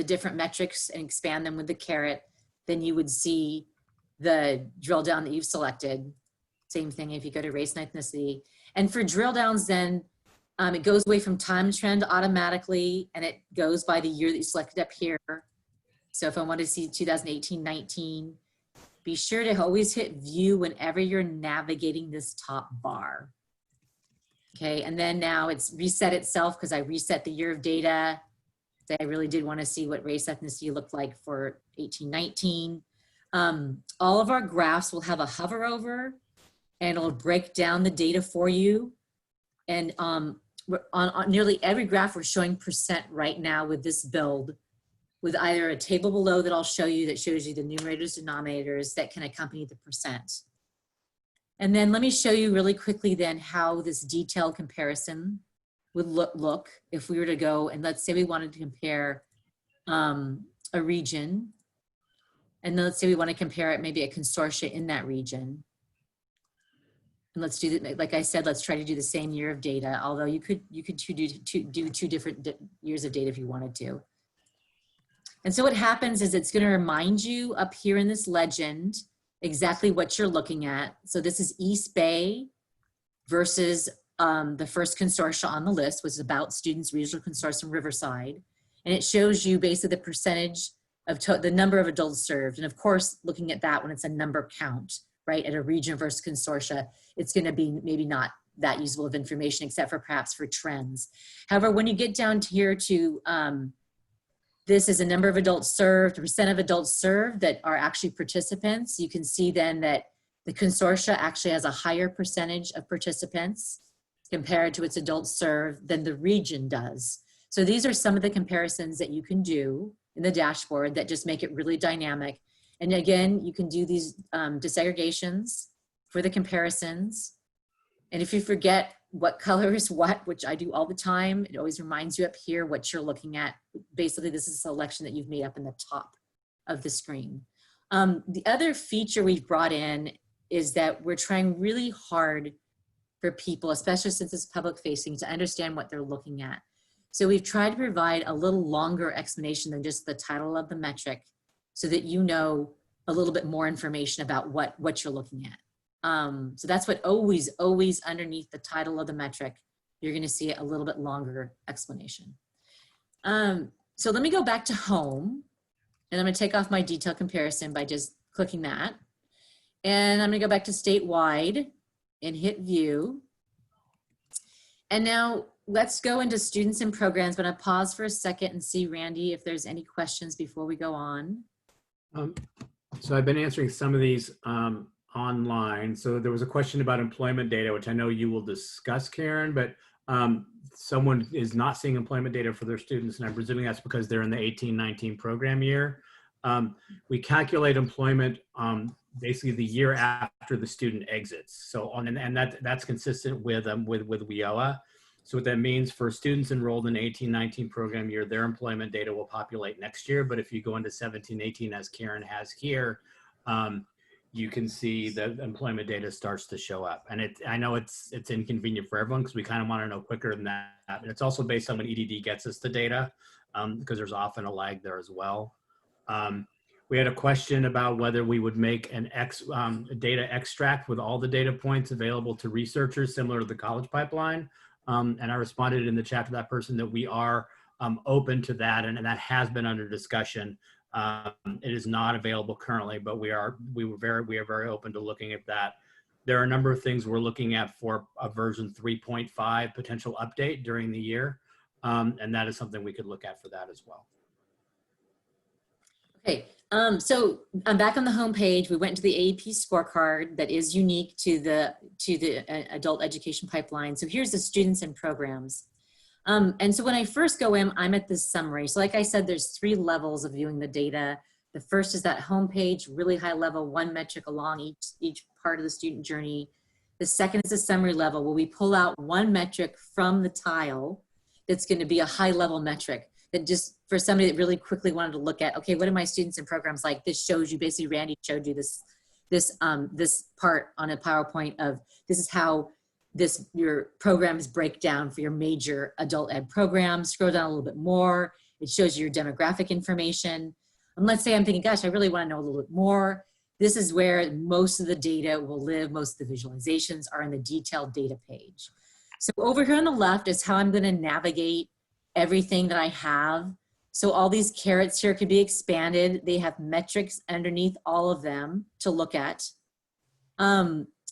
different metrics and expand them with the caret. Then you would see the drill down that you've selected. Same thing if you go to race and ethnicity. And for drill downs, then it goes away from time trend automatically, and it goes by the year that you selected up here. So if I want to see 2018-19, be sure to always hit view whenever you're navigating this top bar. Okay, and then now it's reset itself because I reset the year of data. I really did want to see what race ethnicity looked like for 18-19. All of our graphs will have a hover over, and it'll break down the data for you. And on nearly every graph, we're showing percent right now with this build, with either a table below that I'll show you that shows you the numerators, denominators that can accompany the percent. And then let me show you really quickly then how this detailed comparison would look if we were to go and let's say we wanted to compare a region, and then let's say we want to compare it maybe a consortia in that region. And let's do that, like I said, let's try to do the same year of data, although you could do two different years of data if you wanted to. And so what happens is it's going to remind you up here in this legend exactly what you're looking at. So this is East Bay versus the first consortia on the list, which is about Students Regional Consortium Riverside. And it shows you basically the percentage of the number of adults served. And of course, looking at that when it's a number count, right, at a region versus consortia, it's going to be maybe not that useful of information except for perhaps for trends. However, when you get down to here to this is a number of adults served, percent of adults served that are actually participants. You can see then that the consortia actually has a higher percentage of participants compared to its adults served than the region does. So these are some of the comparisons that you can do in the dashboard that just make it really dynamic. And again, you can do these disaggregations for the comparisons. And if you forget what color is what, which I do all the time, it always reminds you up here what you're looking at. Basically, this is a selection that you've made up in the top of the screen. The other feature we've brought in is that we're trying really hard for people, especially since it's public facing, to understand what they're looking at. So we've tried to provide a little longer explanation than just the title of the metric so that you know a little bit more information about what you're looking at. So that's what always underneath the title of the metric, you're gonna see a little bit longer explanation. So let me go back to home, and I'm gonna take off my detailed comparison by just clicking that. And I'm gonna go back to statewide and hit view. And now let's go into students and programs, but I'll pause for a second and see, Randy, if there's any questions before we go on. So I've been answering some of these online. So there was a question about employment data, which I know you will discuss, Karen, but someone is not seeing employment data for their students, and I'm presuming that's because they're in the 18-19 program year. We calculate employment basically the year after the student exits. So and that's consistent with WIOA. So what that means for students enrolled in 18-19 program year, their employment data will populate next year. But if you go into 17-18, as Karen has here, you can see the employment data starts to show up. And I know it's inconvenient for everyone because we kind of want to know quicker than that. And it's also based on when EDD gets us the data because there's often a lag there as well. We had a question about whether we would make an data extract with all the data points available to researchers similar to the college pipeline. And I responded in the chat to that person that we are open to that, and that has been under discussion. It is not available currently, but we are very open to looking at that. There are a number of things we're looking at for a version 3.5 potential update during the year, and that is something we could look at for that as well. Okay, so I'm back on the home page. We went to the Iep Scorecard that is unique to the adult education pipeline. So here's the students and programs. And so when I first go in, I'm at this summary. So like I said, there's 3 levels of viewing the data. The first is that home page, really high level, 1 metric along each part of the student journey. The second is a summary level where we pull out 1 metric from the tile that's going to be a high level metric that just for somebody that really quickly wanted to look at, okay, what are my students and programs like? This shows you, basically Randy showed you this part on a PowerPoint of this is how your programs break down for your major adult ed programs. Scroll down a little bit more. It shows you your demographic information. And let's say I'm thinking, gosh, I really want to know a little bit more. This is where most of the data will live. Most of the visualizations are in the detailed data page. So over here on the left is how I'm going to navigate everything that I have. So all these carrots here could be expanded. They have metrics underneath all of them to look at.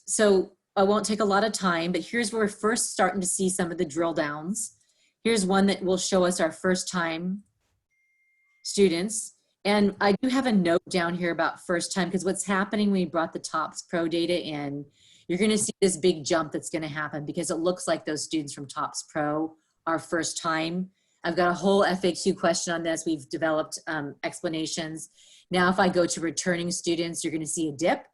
So I won't take a lot of time, but here's where we're first starting to see some of the drill downs. Here's one that will show us our first time students. And I do have a note down here about first time, because what's happening when we brought the TOPS Pro data in, you're gonna see this big jump that's gonna happen because it looks like those students from TOPS Pro are first time. I've got a whole FAQ question on this. We've developed explanations. Now, if I go to returning students, you're gonna see a dip.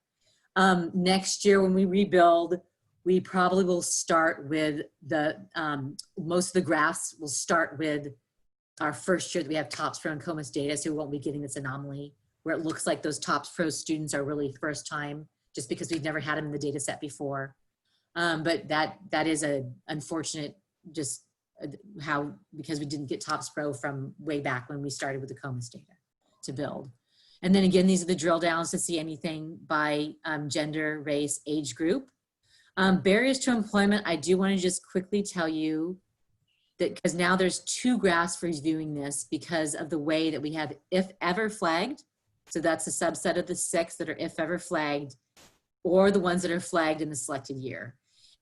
Next year when we rebuild, we probably will start with most of the graphs will start with our first year that we have TOPS Pro and COMAS data, so we won't be getting this anomaly where it looks like those TOPS Pro students are really first time just because we've never had them in the data set before. But that is a unfortunate because we didn't get TOPS Pro from way back when we started with the COMAS data to build. And then again, these are the drill downs to see anything by gender, race, age group. Barriers to employment, I do want to just quickly tell you that because now there's 2 graphs for viewing this because of the way that we have if ever flagged. So that's a subset of the 6 that are if ever flagged, or the ones that are flagged in the selected year.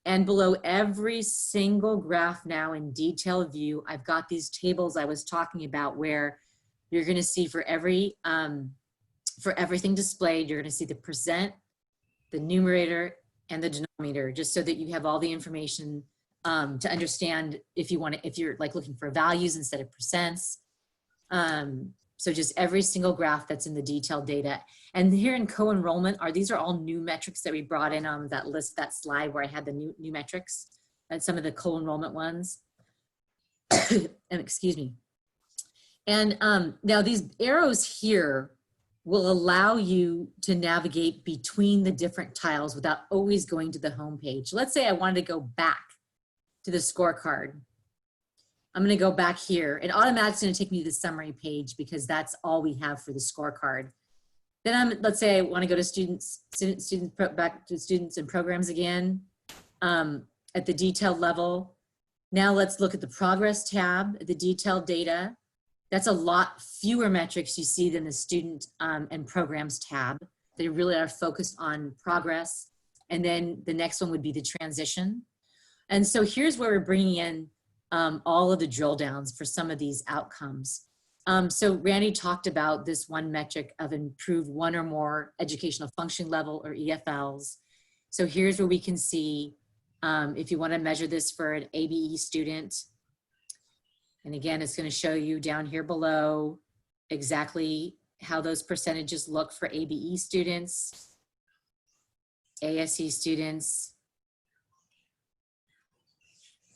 And below every single graph now in detail view, I've got these tables I was talking about where you're going to see for everything displayed, you're going to see the percent, the numerator, and the denominator, just so that you have all the information to understand if you're like looking for values instead of percents. So just every single graph that's in the detailed data. And here in co-enrollment, these are all new metrics that we brought in on that list, that slide where I had the new metrics and some of the co-enrollment ones. And excuse me. And now these arrows here will allow you to navigate between the different tiles without always going to the home page. Let's say I wanted to go back to the scorecard. I'm going to go back here, and automatically going to take me to the summary page because that's all we have for the scorecard. Then let's say I want to go to back to students and programs again at the detailed level. Now let's look at the progress tab, the detailed data. That's a lot fewer metrics you see than the student and programs tab. They really are focused on progress. And then the next one would be the transition. And so here's where we're bringing in all of the drill downs for some of these outcomes. So Randy talked about this one metric of improved one or more educational function level, or EFLs. So here's where we can see if you want to measure this for an ABE student. And again, it's going to show you down here below exactly how those percentages look for ABE students, ASE students,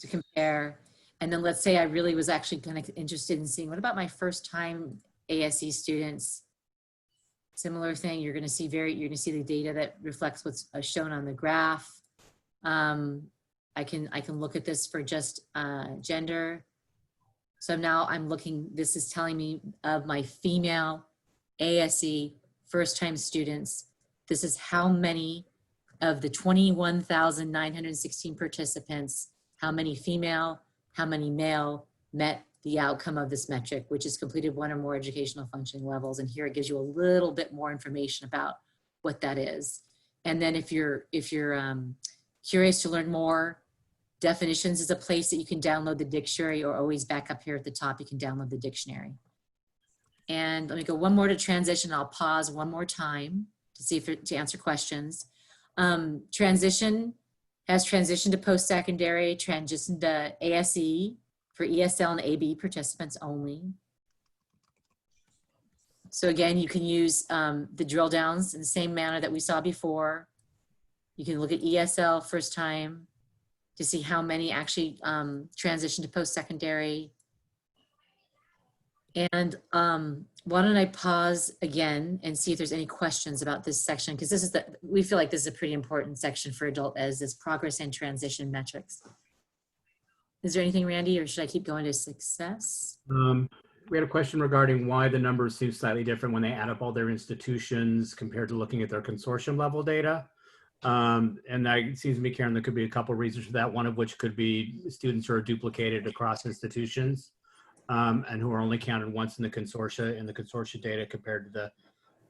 to compare. And then let's say I really was actually kind of interested in seeing, what about my first time ASE students? Similar thing, you're going to see the data that reflects what's shown on the graph. I can look at this for just gender. So now I'm looking, this is telling me of my female ASE first time students. This is how many of the 21,916 participants, how many female, how many male met the outcome of this metric, which is completed one or more educational functioning levels. And here it gives you a little bit more information about what that is. And then if you're curious to learn more, definitions is a place that you can download the dictionary, or always back up here at the top, you can download the dictionary. And let me go one more to transition. I'll pause one more time to see to answer questions. Transition has transition to post-secondary, transition to ASE for ESL and AB participants only. So again, you can use the drill downs in the same manner that we saw before. You can look at ESL first time to see how many actually transition to post-secondary. And why don't I pause again and see if there's any questions about this section, because this is we feel like this is a pretty important section for adult ed, this progress and transition metrics. Is there anything, Randy, or should I keep going to success? We had a question regarding why the numbers seem slightly different when they add up all their institutions compared to looking at their consortium level data. And that seems to me, Karen, there could be a couple of reasons for that, one of which could be students who are duplicated across institutions and who are only counted once in the consortia data compared to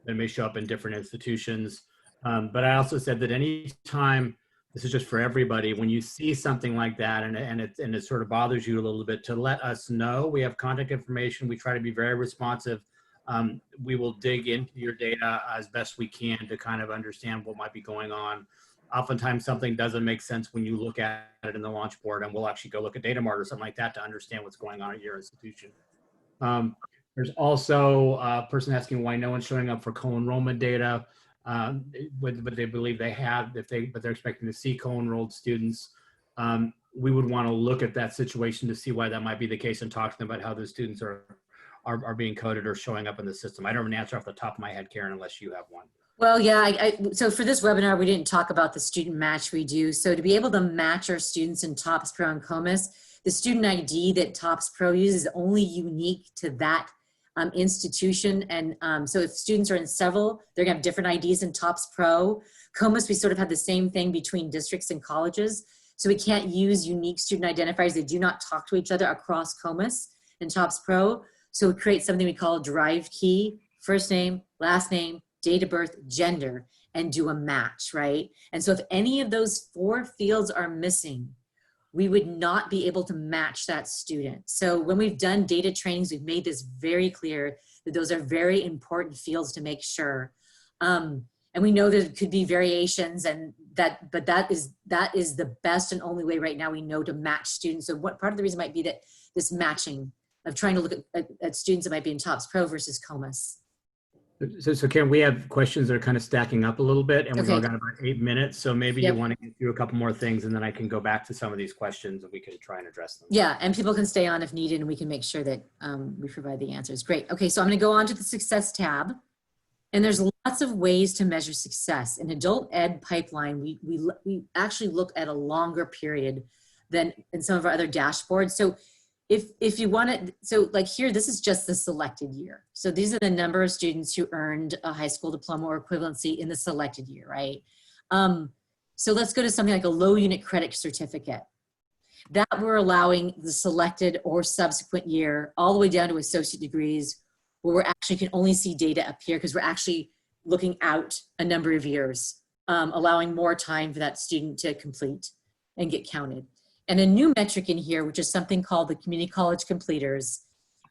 that may show up in different institutions. But I also said that any time, this is just for everybody, when you see something like that and it sort of bothers you a little bit, to let us know. We have contact information. We try to be very responsive. We will dig into your data as best we can to kind of understand what might be going on. Oftentimes something doesn't make sense when you look at it in the LaunchBoard, and we'll actually go look at data mart or something like that to understand what's going on at your institution. There's also a person asking why no one's showing up for co-enrollment data, but they believe they have, but they're expecting to see co-enrolled students. We would want to look at that situation to see why that might be the case and talk to them about how the students are being coded or showing up in the system. I don't have an answer off the top of my head, Karen, unless you have one. Well, yeah, so for this webinar, we didn't talk about the student match we do. So to be able to match our students in TOPS Pro and COMAS, the student ID that TOPS Pro uses is only unique to that institution. And so if students are in several, they're gonna have different IDs in TOPS Pro. COMAS, we sort of have the same thing between districts and colleges. So we can't use unique student identifiers. They do not talk to each other across COMAS and TOPS Pro. So we create something we call a derived key, first name, last name, date of birth, gender, and do a match, right? And so if any of those 4 fields are missing, we would not be able to match that student. So when we've done data trainings, we've made this very clear that those are very important fields to make sure. And we know there could be variations, and but that is the best and only way right now we know to match students. So what part of the reason might be that this matching of trying to look at students that might be in TOPS Pro versus COMAS. So Karen, we have questions that are kind of stacking up a little bit, and we've Okay. only got about 8 minutes. So maybe Yep. you want to get through a couple more things, and then I can go back to some of these questions and we can try and address them. Yeah, and people can stay on if needed, and we can make sure that we provide the answers. Great. Okay, so I'm going to go on to the success tab. And there's lots of ways to measure success. In adult ed pipeline, we actually look at a longer period than in some of our other dashboards. So if you want to, so like here, this is just the selected year. So these are the number of students who earned a high school diploma or equivalency in the selected year, right? So let's go to something like a low unit credit certificate. That we're allowing the selected or subsequent year all the way down to associate degrees, where we actually can only see data up here because we're actually looking out a number of years, allowing more time for that student to complete and get counted. And a new metric in here, which is something called the community college completers.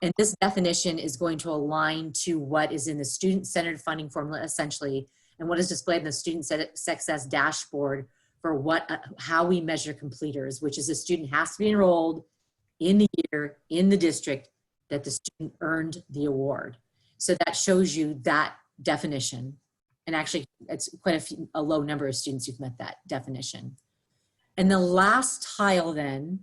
And this definition is going to align to what is in the student-centered funding formula, essentially, and what is displayed in the student success dashboard for how we measure completers, which is a student has to be enrolled in the year, in the district, that the student earned the award. So that shows you that definition. And actually, it's quite a low number of students who've met that definition. And the last tile then,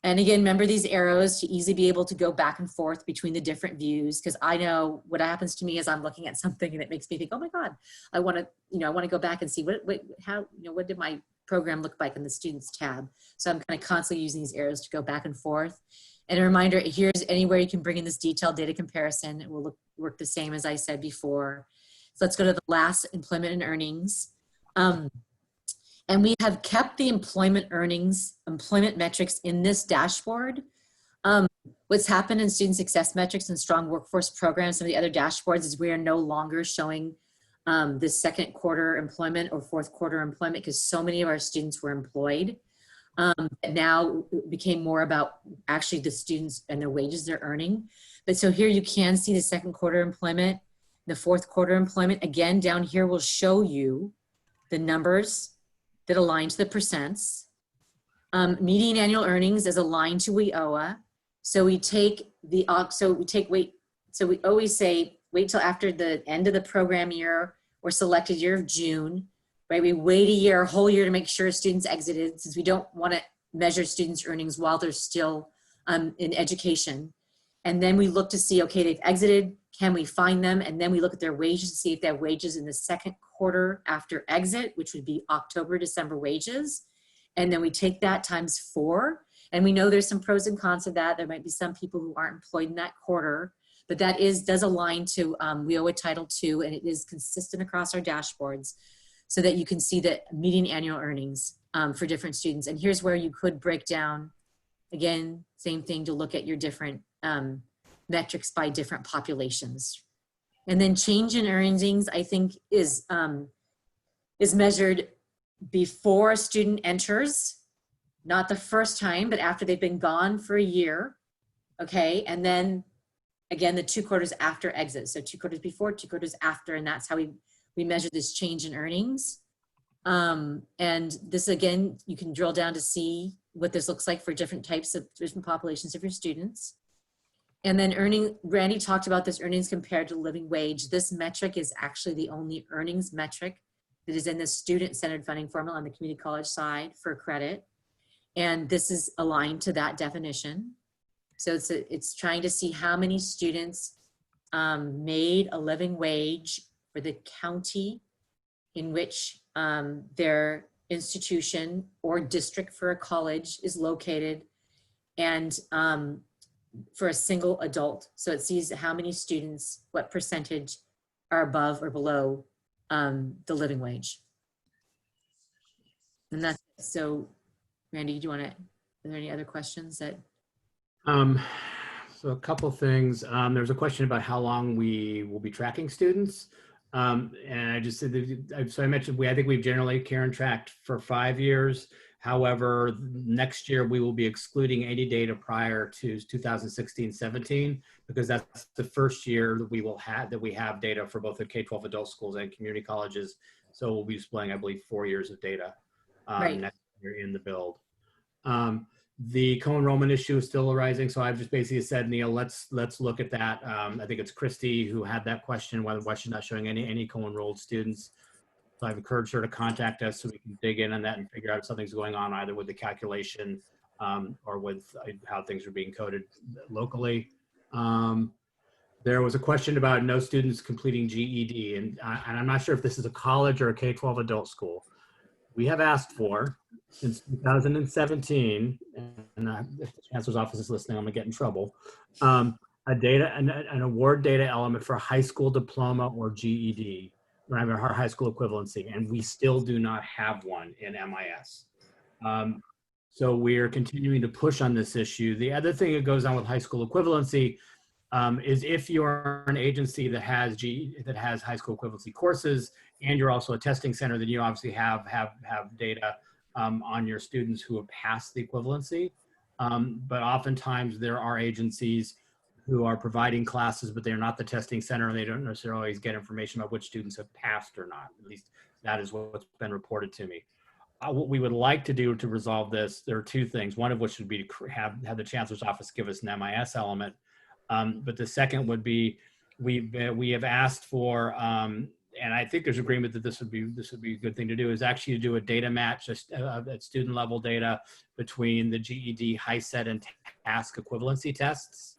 and again, remember these arrows to easily be able to go back and forth between the different views, because I know what happens to me is I'm looking at something and it makes me think, oh my God, I want to go back and see what did my program look like in the students tab. So I'm kind of constantly using these arrows to go back and forth. And a reminder, here's anywhere you can bring in this detailed data comparison. It will work the same as I said before. So let's go to the last, employment and earnings. And we have kept the employment metrics in this dashboard. What's happened in student success metrics and strong workforce programs, some of the other dashboards, is we are no longer showing the second quarter employment or fourth quarter employment because so many of our students were employed. Now it became more about actually the students and the wages they're earning. But so here you can see the second quarter employment, the fourth quarter employment. Again, down here will show you the numbers that align to the percents. Median annual earnings is aligned to WIOA. So we always say, wait till after the end of the program year or selected year of June, right? We wait a whole year to make sure students exited, since we don't want to measure students' earnings while they're still in education. And then we look to see, okay, they've exited, can we find them? And then we look at their wages to see if they have wages in the second quarter after exit, which would be October, December wages. And then we take that times 4. And we know there's some pros and cons of that. There might be some people who aren't employed in that quarter, but that does align to WIOA Title II, and it is consistent across our dashboards so that you can see the median annual earnings for different students. And here's where you could break down, again, same thing to look at your different metrics by different populations. And then change in earnings, I think, is measured before a student enters, not the first time, but after they've been gone for a year, okay? And then, again, the 2 quarters after exit. So 2 quarters before, 2 quarters after, and that's how we measure this change in earnings. And this, again, you can drill down to see what this looks like for different types of different populations of your students. And then Randy talked about this earnings compared to living wage. This metric is actually the only earnings metric that is in the student-centered funding formula on the community college side for credit. And this is aligned to that definition. So it's trying to see how many students made a living wage for the county in which their institution or district for a college is located, and for a single adult. So it sees how many students, what percentage are above or below the living wage. And that's, so Randy, do you want to, are there any other questions that? So a couple things. There's a question about how long we will be tracking students. And I just said, so I mentioned, I think we've generally, Karen, tracked for 5 years. However, next year we will be excluding any data prior to 2016-17, because that's the first year that we have data for both the K-12 adult schools and community colleges. So we'll be displaying, I believe, 4 years of data Right. next year in the build. The co-enrollment issue is still arising, so I've just basically said, Neil, let's look at that. I think it's Christy who had that question, why she's not showing any co-enrolled students. So I've encouraged her to contact us so we can dig in on that and figure out if something's going on either with the calculation or with how things are being coded locally. There was a question about no students completing GED, and I'm not sure if this is a college or a K-12 adult school. We have asked for, since 2017, and if the chancellor's office is listening, I'm gonna get in trouble, an award data element for high school diploma or GED, or our high school equivalency, and we still do not have one in MIS. So we're continuing to push on this issue. The other thing that goes on with high school equivalency is if you're an agency that has high school equivalency courses and you're also a testing center, then you obviously have data on your students who have passed the equivalency. But oftentimes there are agencies who are providing classes, but they're not the testing center, and they don't necessarily always get information about which students have passed or not. At least that is what's been reported to me. What we would like to do to resolve this, there are two things. One of which would be to have the chancellor's office give us an MIS element. But the second would be, we have asked for, and I think there's agreement that this would be a good thing to do, is actually to do a data match at student level data between the GED, HiSET, and task equivalency tests,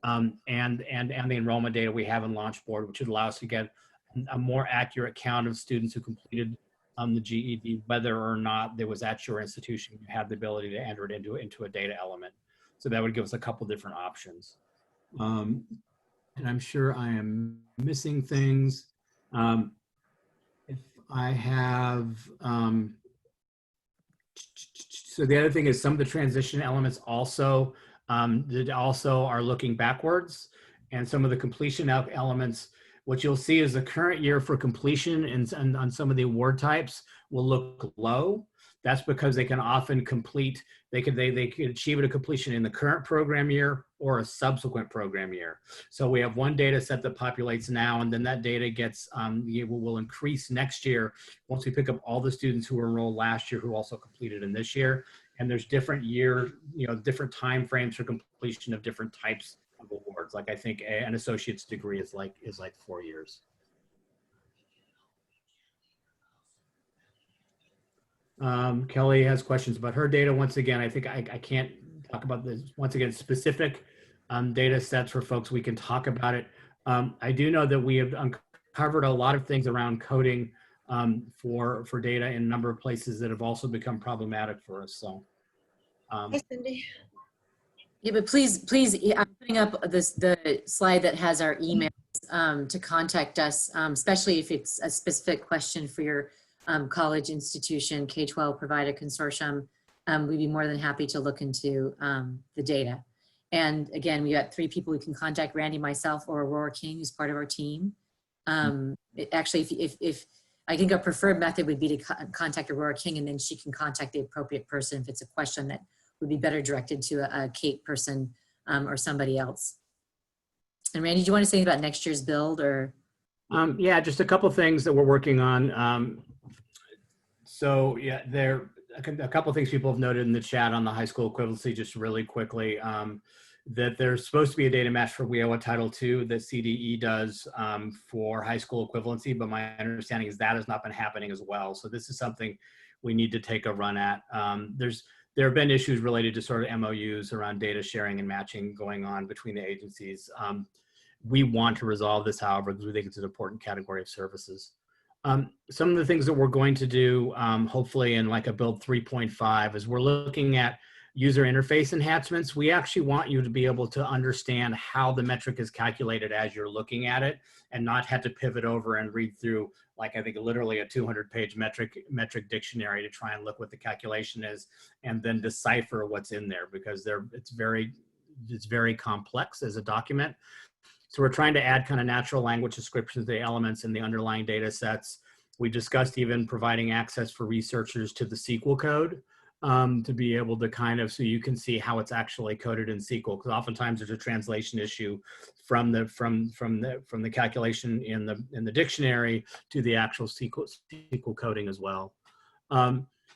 and the enrollment data we have in LaunchBoard, which would allow us to get a more accurate count of students who completed the GED, whether or not there was at your institution, you had the ability to enter it into a data element. So that would give us a couple different options. And I'm sure I am missing things. If I have, so the other thing is some of the transition elements also, that also are looking backwards, and some of the completion elements, what you'll see is the current year for completion and on some of the award types will look low. That's because they can often complete, they could achieve a completion in the current program year or a subsequent program year. So we have one data set that populates now, and then that data gets, will increase next year once we pick up all the students who were enrolled last year who also completed in this year. And there's different different time frames for completion of different types of awards. Like I think an associate's degree is like 4 years. Kelly has questions about her data. Once again, I think I can't talk about this. Once again, specific data sets for folks, we can talk about it. I do know that we have uncovered a lot of things around coding for data in a number of places that have also become problematic for us. So, Hi, Cindy. Yeah, but please, I'm putting up the slide that has our emails to contact us, especially if it's a specific question for your college institution, K-12 provider consortium. We'd be more than happy to look into the data. And again, we got 3 people we can contact: Randy, myself, or Aurora King, who's part of our team. Actually, if I think our preferred method would be to contact Aurora King, and then she can contact the appropriate person if it's a question that would be better directed to a Kate person or somebody else. And Randy, do you want to say about next year's build or? Yeah, just a couple of things that we're working on. So yeah, there a couple of things people have noted in the chat on the high school equivalency, just really quickly, that there's supposed to be a data match for WIOA Title II that CDE does for high school equivalency, but my understanding is that has not been happening as well. So this is something we need to take a run at. There have been issues related to sort of MOUs around data sharing and matching going on between the agencies. We want to resolve this, however, because we think it's an important category of services. Some of the things that we're going to do, hopefully in like a build 3.5, is we're looking at user interface enhancements. We actually want you to be able to understand how the metric is calculated as you're looking at it, and not have to pivot over and read through, like I think literally a 200-page metric dictionary to try and look what the calculation is, and then decipher what's in there, because it's very complex as a document. So we're trying to add kind of natural language descriptions to the elements in the underlying data sets. We discussed even providing access for researchers to the SQL code to be able to kind of, so you can see how it's actually coded in SQL, because oftentimes there's a translation issue from the calculation in the dictionary to the actual SQL coding as well.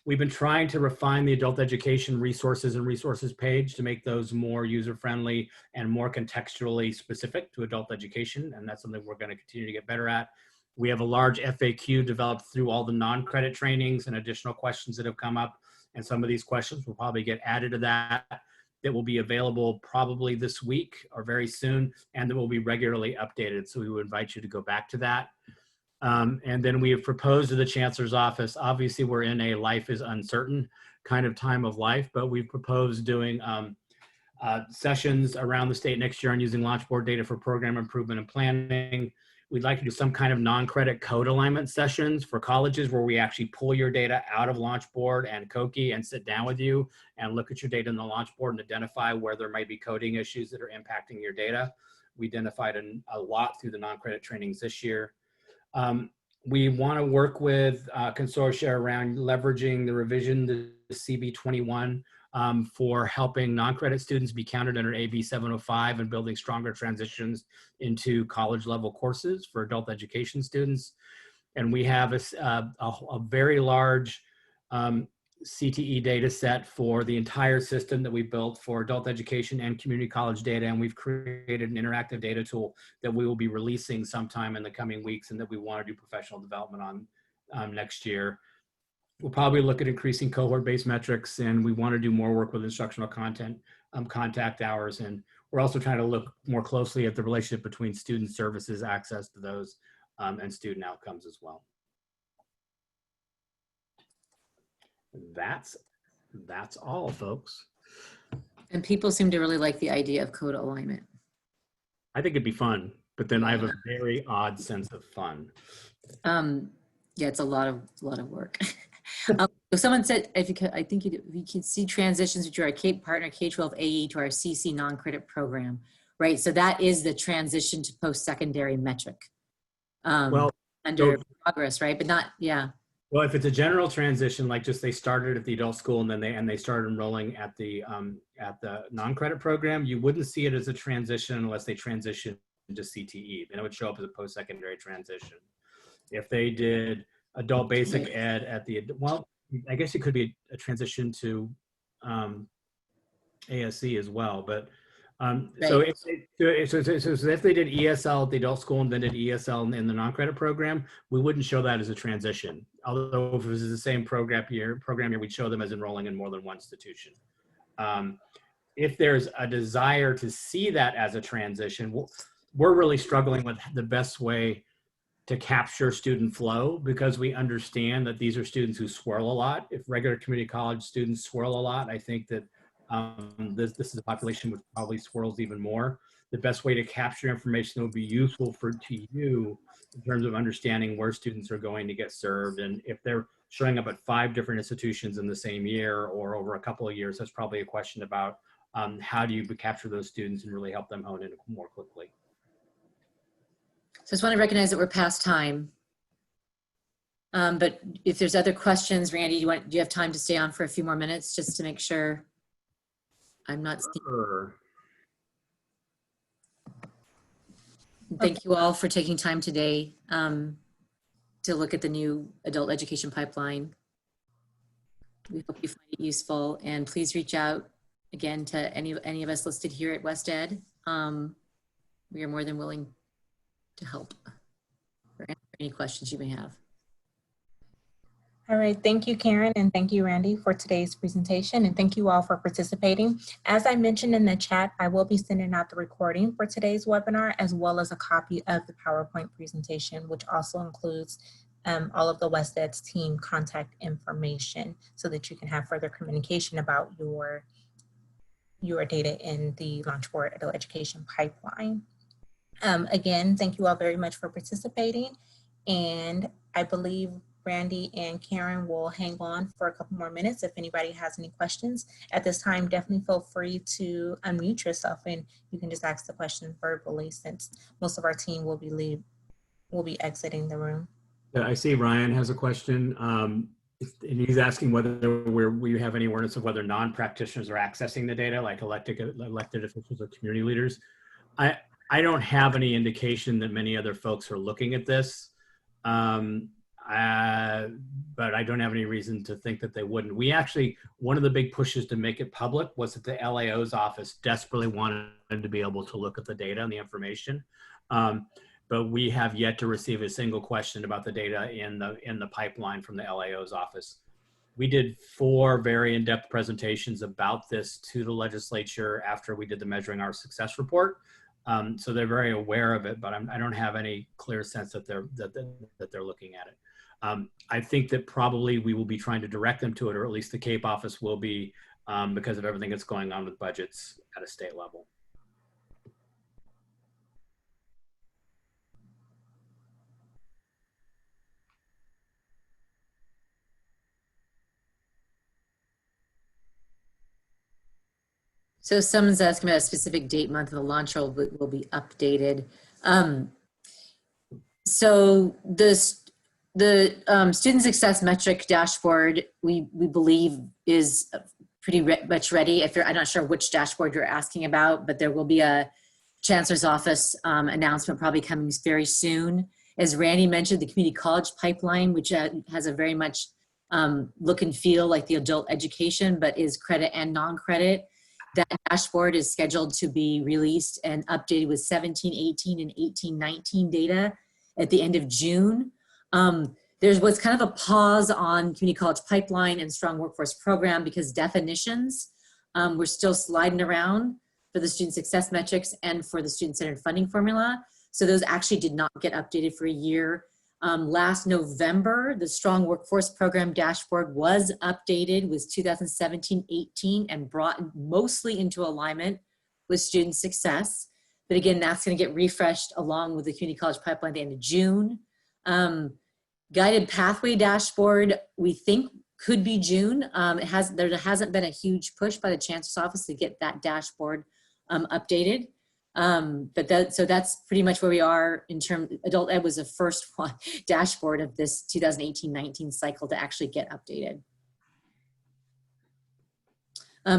We've been trying to refine the adult education resources and resources page to make those more user-friendly and more contextually specific to adult education, and that's something we're going to continue to get better at. We have a large FAQ developed through all the non-credit trainings and additional questions that have come up, and some of these questions will probably get added to that will be available probably this week or very soon, and that will be regularly updated, so we would invite you to go back to that. And then we have proposed to the Chancellor's Office, obviously we're in a life is uncertain kind of time of life, but we've proposed doing sessions around the state next year on using LaunchBoard data for program improvement and planning. We'd like to do some kind of non-credit code alignment sessions for colleges where we actually pull your data out of LaunchBoard and Cte and sit down with you and look at your data in the LaunchBoard and identify where there might be coding issues that are impacting your data. We identified a lot through the non-credit trainings this year. We want to work with consortia around leveraging the revision to CB21 for helping non-credit students be counted under AB 705 and building stronger transitions into college level courses for adult education students. And we have a very large CTE data set for the entire system that we built for adult education and community college data. And we've created an interactive data tool that we will be releasing sometime in the coming weeks and that we want to do professional development on next year. We'll probably look at increasing cohort-based metrics, and we want to do more work with instructional content, contact hours. And we're also trying to look more closely at the relationship between student services, access to those, and student outcomes as well. That's all, folks. And people seem to really like the idea of code alignment. I think it'd be fun, but then I have a very odd sense of fun. Yeah, it's a lot of work. So someone said, if you could, I think you can see transitions to our Cape partner K-12 AE to our CC non-credit program, right? So that is the transition to post-secondary metric Well, under progress, right? But not, yeah. Well, if it's a general transition, like just they started at the adult school and then they started enrolling at the non-credit program, you wouldn't see it as a transition unless they transition to CTE. Then it would show up as a post-secondary transition. If they did adult basic ed at the, well, I guess it could be a transition to ASC as well, but so if they did ESL at the adult school and then did ESL in the non-credit program, we wouldn't show that as a transition. Although if it was the same program year, we'd show them as enrolling in more than one institution. If there's a desire to see that as a transition, we're really struggling with the best way to capture student flow, because we understand that these are students who swirl a lot. If regular community college students swirl a lot, I think that this is a population which probably swirls even more. The best way to capture information that would be useful to you in terms of understanding where students are going to get served. And if they're showing up at 5 different institutions in the same year or over a couple of years, that's probably a question about how do you capture those students and really help them hone in more quickly. So I just want to recognize that we're past time. But if there's other questions, Randy, do you have time to stay on for a few more minutes just to make sure I'm not. Sure. Thank you all for taking time today to look at the new adult education pipeline. We hope you find it useful, and please reach out again to any of us listed here at West Ed. We are more than willing to help or answer any questions you may have. All right, thank you, Karen, and thank you, Randy, for today's presentation, and thank you all for participating. As I mentioned in the chat, I will be sending out the recording for today's webinar, as well as a copy of the PowerPoint presentation, which also includes all of the West Ed's team contact information, so that you can have further communication about your data in the LaunchBoard Adult Education Pipeline. Again, thank you all very much for participating, and I believe Randy and Karen will hang on for a couple more minutes if anybody has any questions. At this time, definitely feel free to unmute yourself and you can just ask the question verbally, since most of our team will be exiting the room. I see Ryan has a question, and he's asking whether we have any awareness of whether non-practitioners are accessing the data, like elected officials or community leaders. I don't have any indication that many other folks are looking at this. but I don't have any reason to think that they wouldn't. We actually, one of the big pushes to make it public was that the LAO's office desperately wanted to be able to look at the data and the information. But we have yet to receive a single question about the data in the pipeline from the LAO's office. We did 4 very in-depth presentations about this to the legislature after we did the Measuring Our Success report. So they're very aware of it, but I don't have any clear sense that they're looking at it. I think that probably we will be trying to direct them to it, or at least the Cape office will be, because of everything that's going on with budgets at a state level. So someone's asking about a specific date, month of the launch will be updated. So the student success metric dashboard, we believe is pretty much ready. I'm not sure which dashboard you're asking about, but there will be a Chancellor's Office announcement probably coming very soon. As Randy mentioned, the community college pipeline, which has a very much look and feel like the adult education, but is credit and non-credit. That dashboard is scheduled to be released and updated with 17-18 and 18-19 data at the end of June. There was kind of a pause on community college pipeline and strong workforce program because definitions were still sliding around for the student success metrics and for the student-centered funding formula. So those actually did not get updated for a year. Last November, the strong workforce program dashboard was updated with 2017-18 and brought mostly into alignment with student success. But again, that's going to get refreshed along with the community college pipeline at the end of June. Guided pathway dashboard, we think could be June. There hasn't been a huge push by the Chancellor's Office to get that dashboard updated. So that's pretty much where we are in terms. Adult Ed was the first one dashboard of this 2018-19 cycle to actually get updated.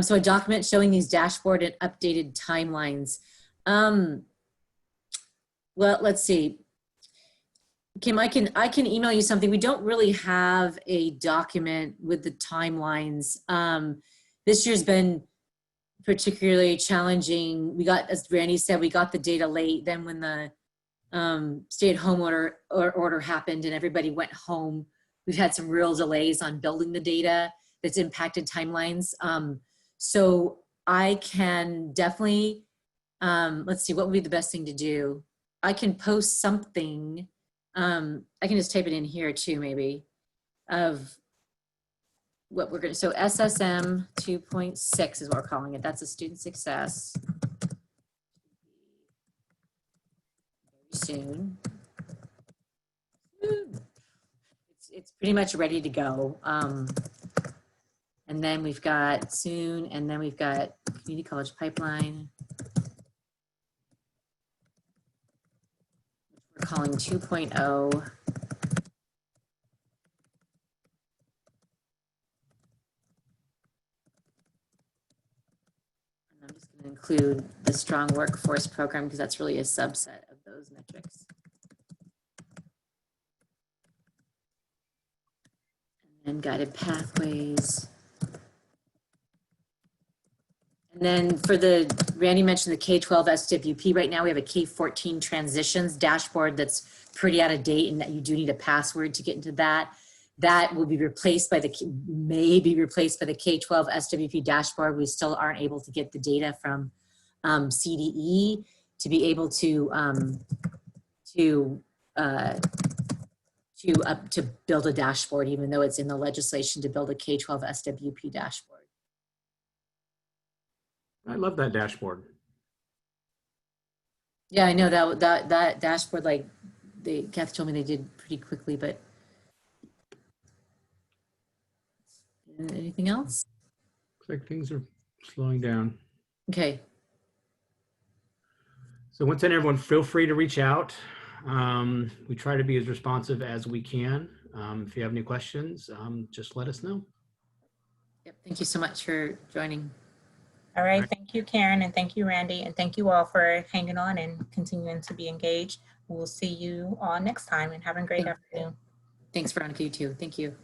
So a document showing these dashboard and updated timelines. Well, let's see. Kim, I can email you something. We don't really have a document with the timelines. This year's been particularly challenging. We got, as Randy said, we got the data late. Then when the stay-at-home order happened and everybody went home, we've had some real delays on building the data that's impacted timelines. So I can definitely, let's see, what would be the best thing to do? I can post something. I can just type it in here too, maybe, of what we're going to, so SSM 2.6 is what we're calling it. That's a student success. Very soon. It's pretty much ready to go. And then we've got soon, and then we've got community college pipeline. We're calling 2.0. Include the strong workforce program because that's really a subset of those metrics. And then guided pathways. And then for Randy mentioned the K-12 SWP. Right now we have a K-14 transitions dashboard that's pretty out of date and that you do need a password to get into that. That will be replaced by may be replaced by the K-12 SWP dashboard. We still aren't able to get the data from CDE to be able to build a dashboard, even though it's in the legislation to build a K-12 SWP dashboard. I love that dashboard. Yeah, I know that dashboard, like Kath told me they did pretty quickly, but anything else? Looks like things are slowing down. Okay. So once again, everyone, feel free to reach out. We try to be as responsive as we can. If you have any questions, just let us know. Yep. Thank you so much for joining. All right. Thank you, Karen, and thank you, Randy, and thank you all for hanging on and continuing to be engaged. We'll see you all next time and have a great afternoon. Thanks, Veronica, you too. Thank you.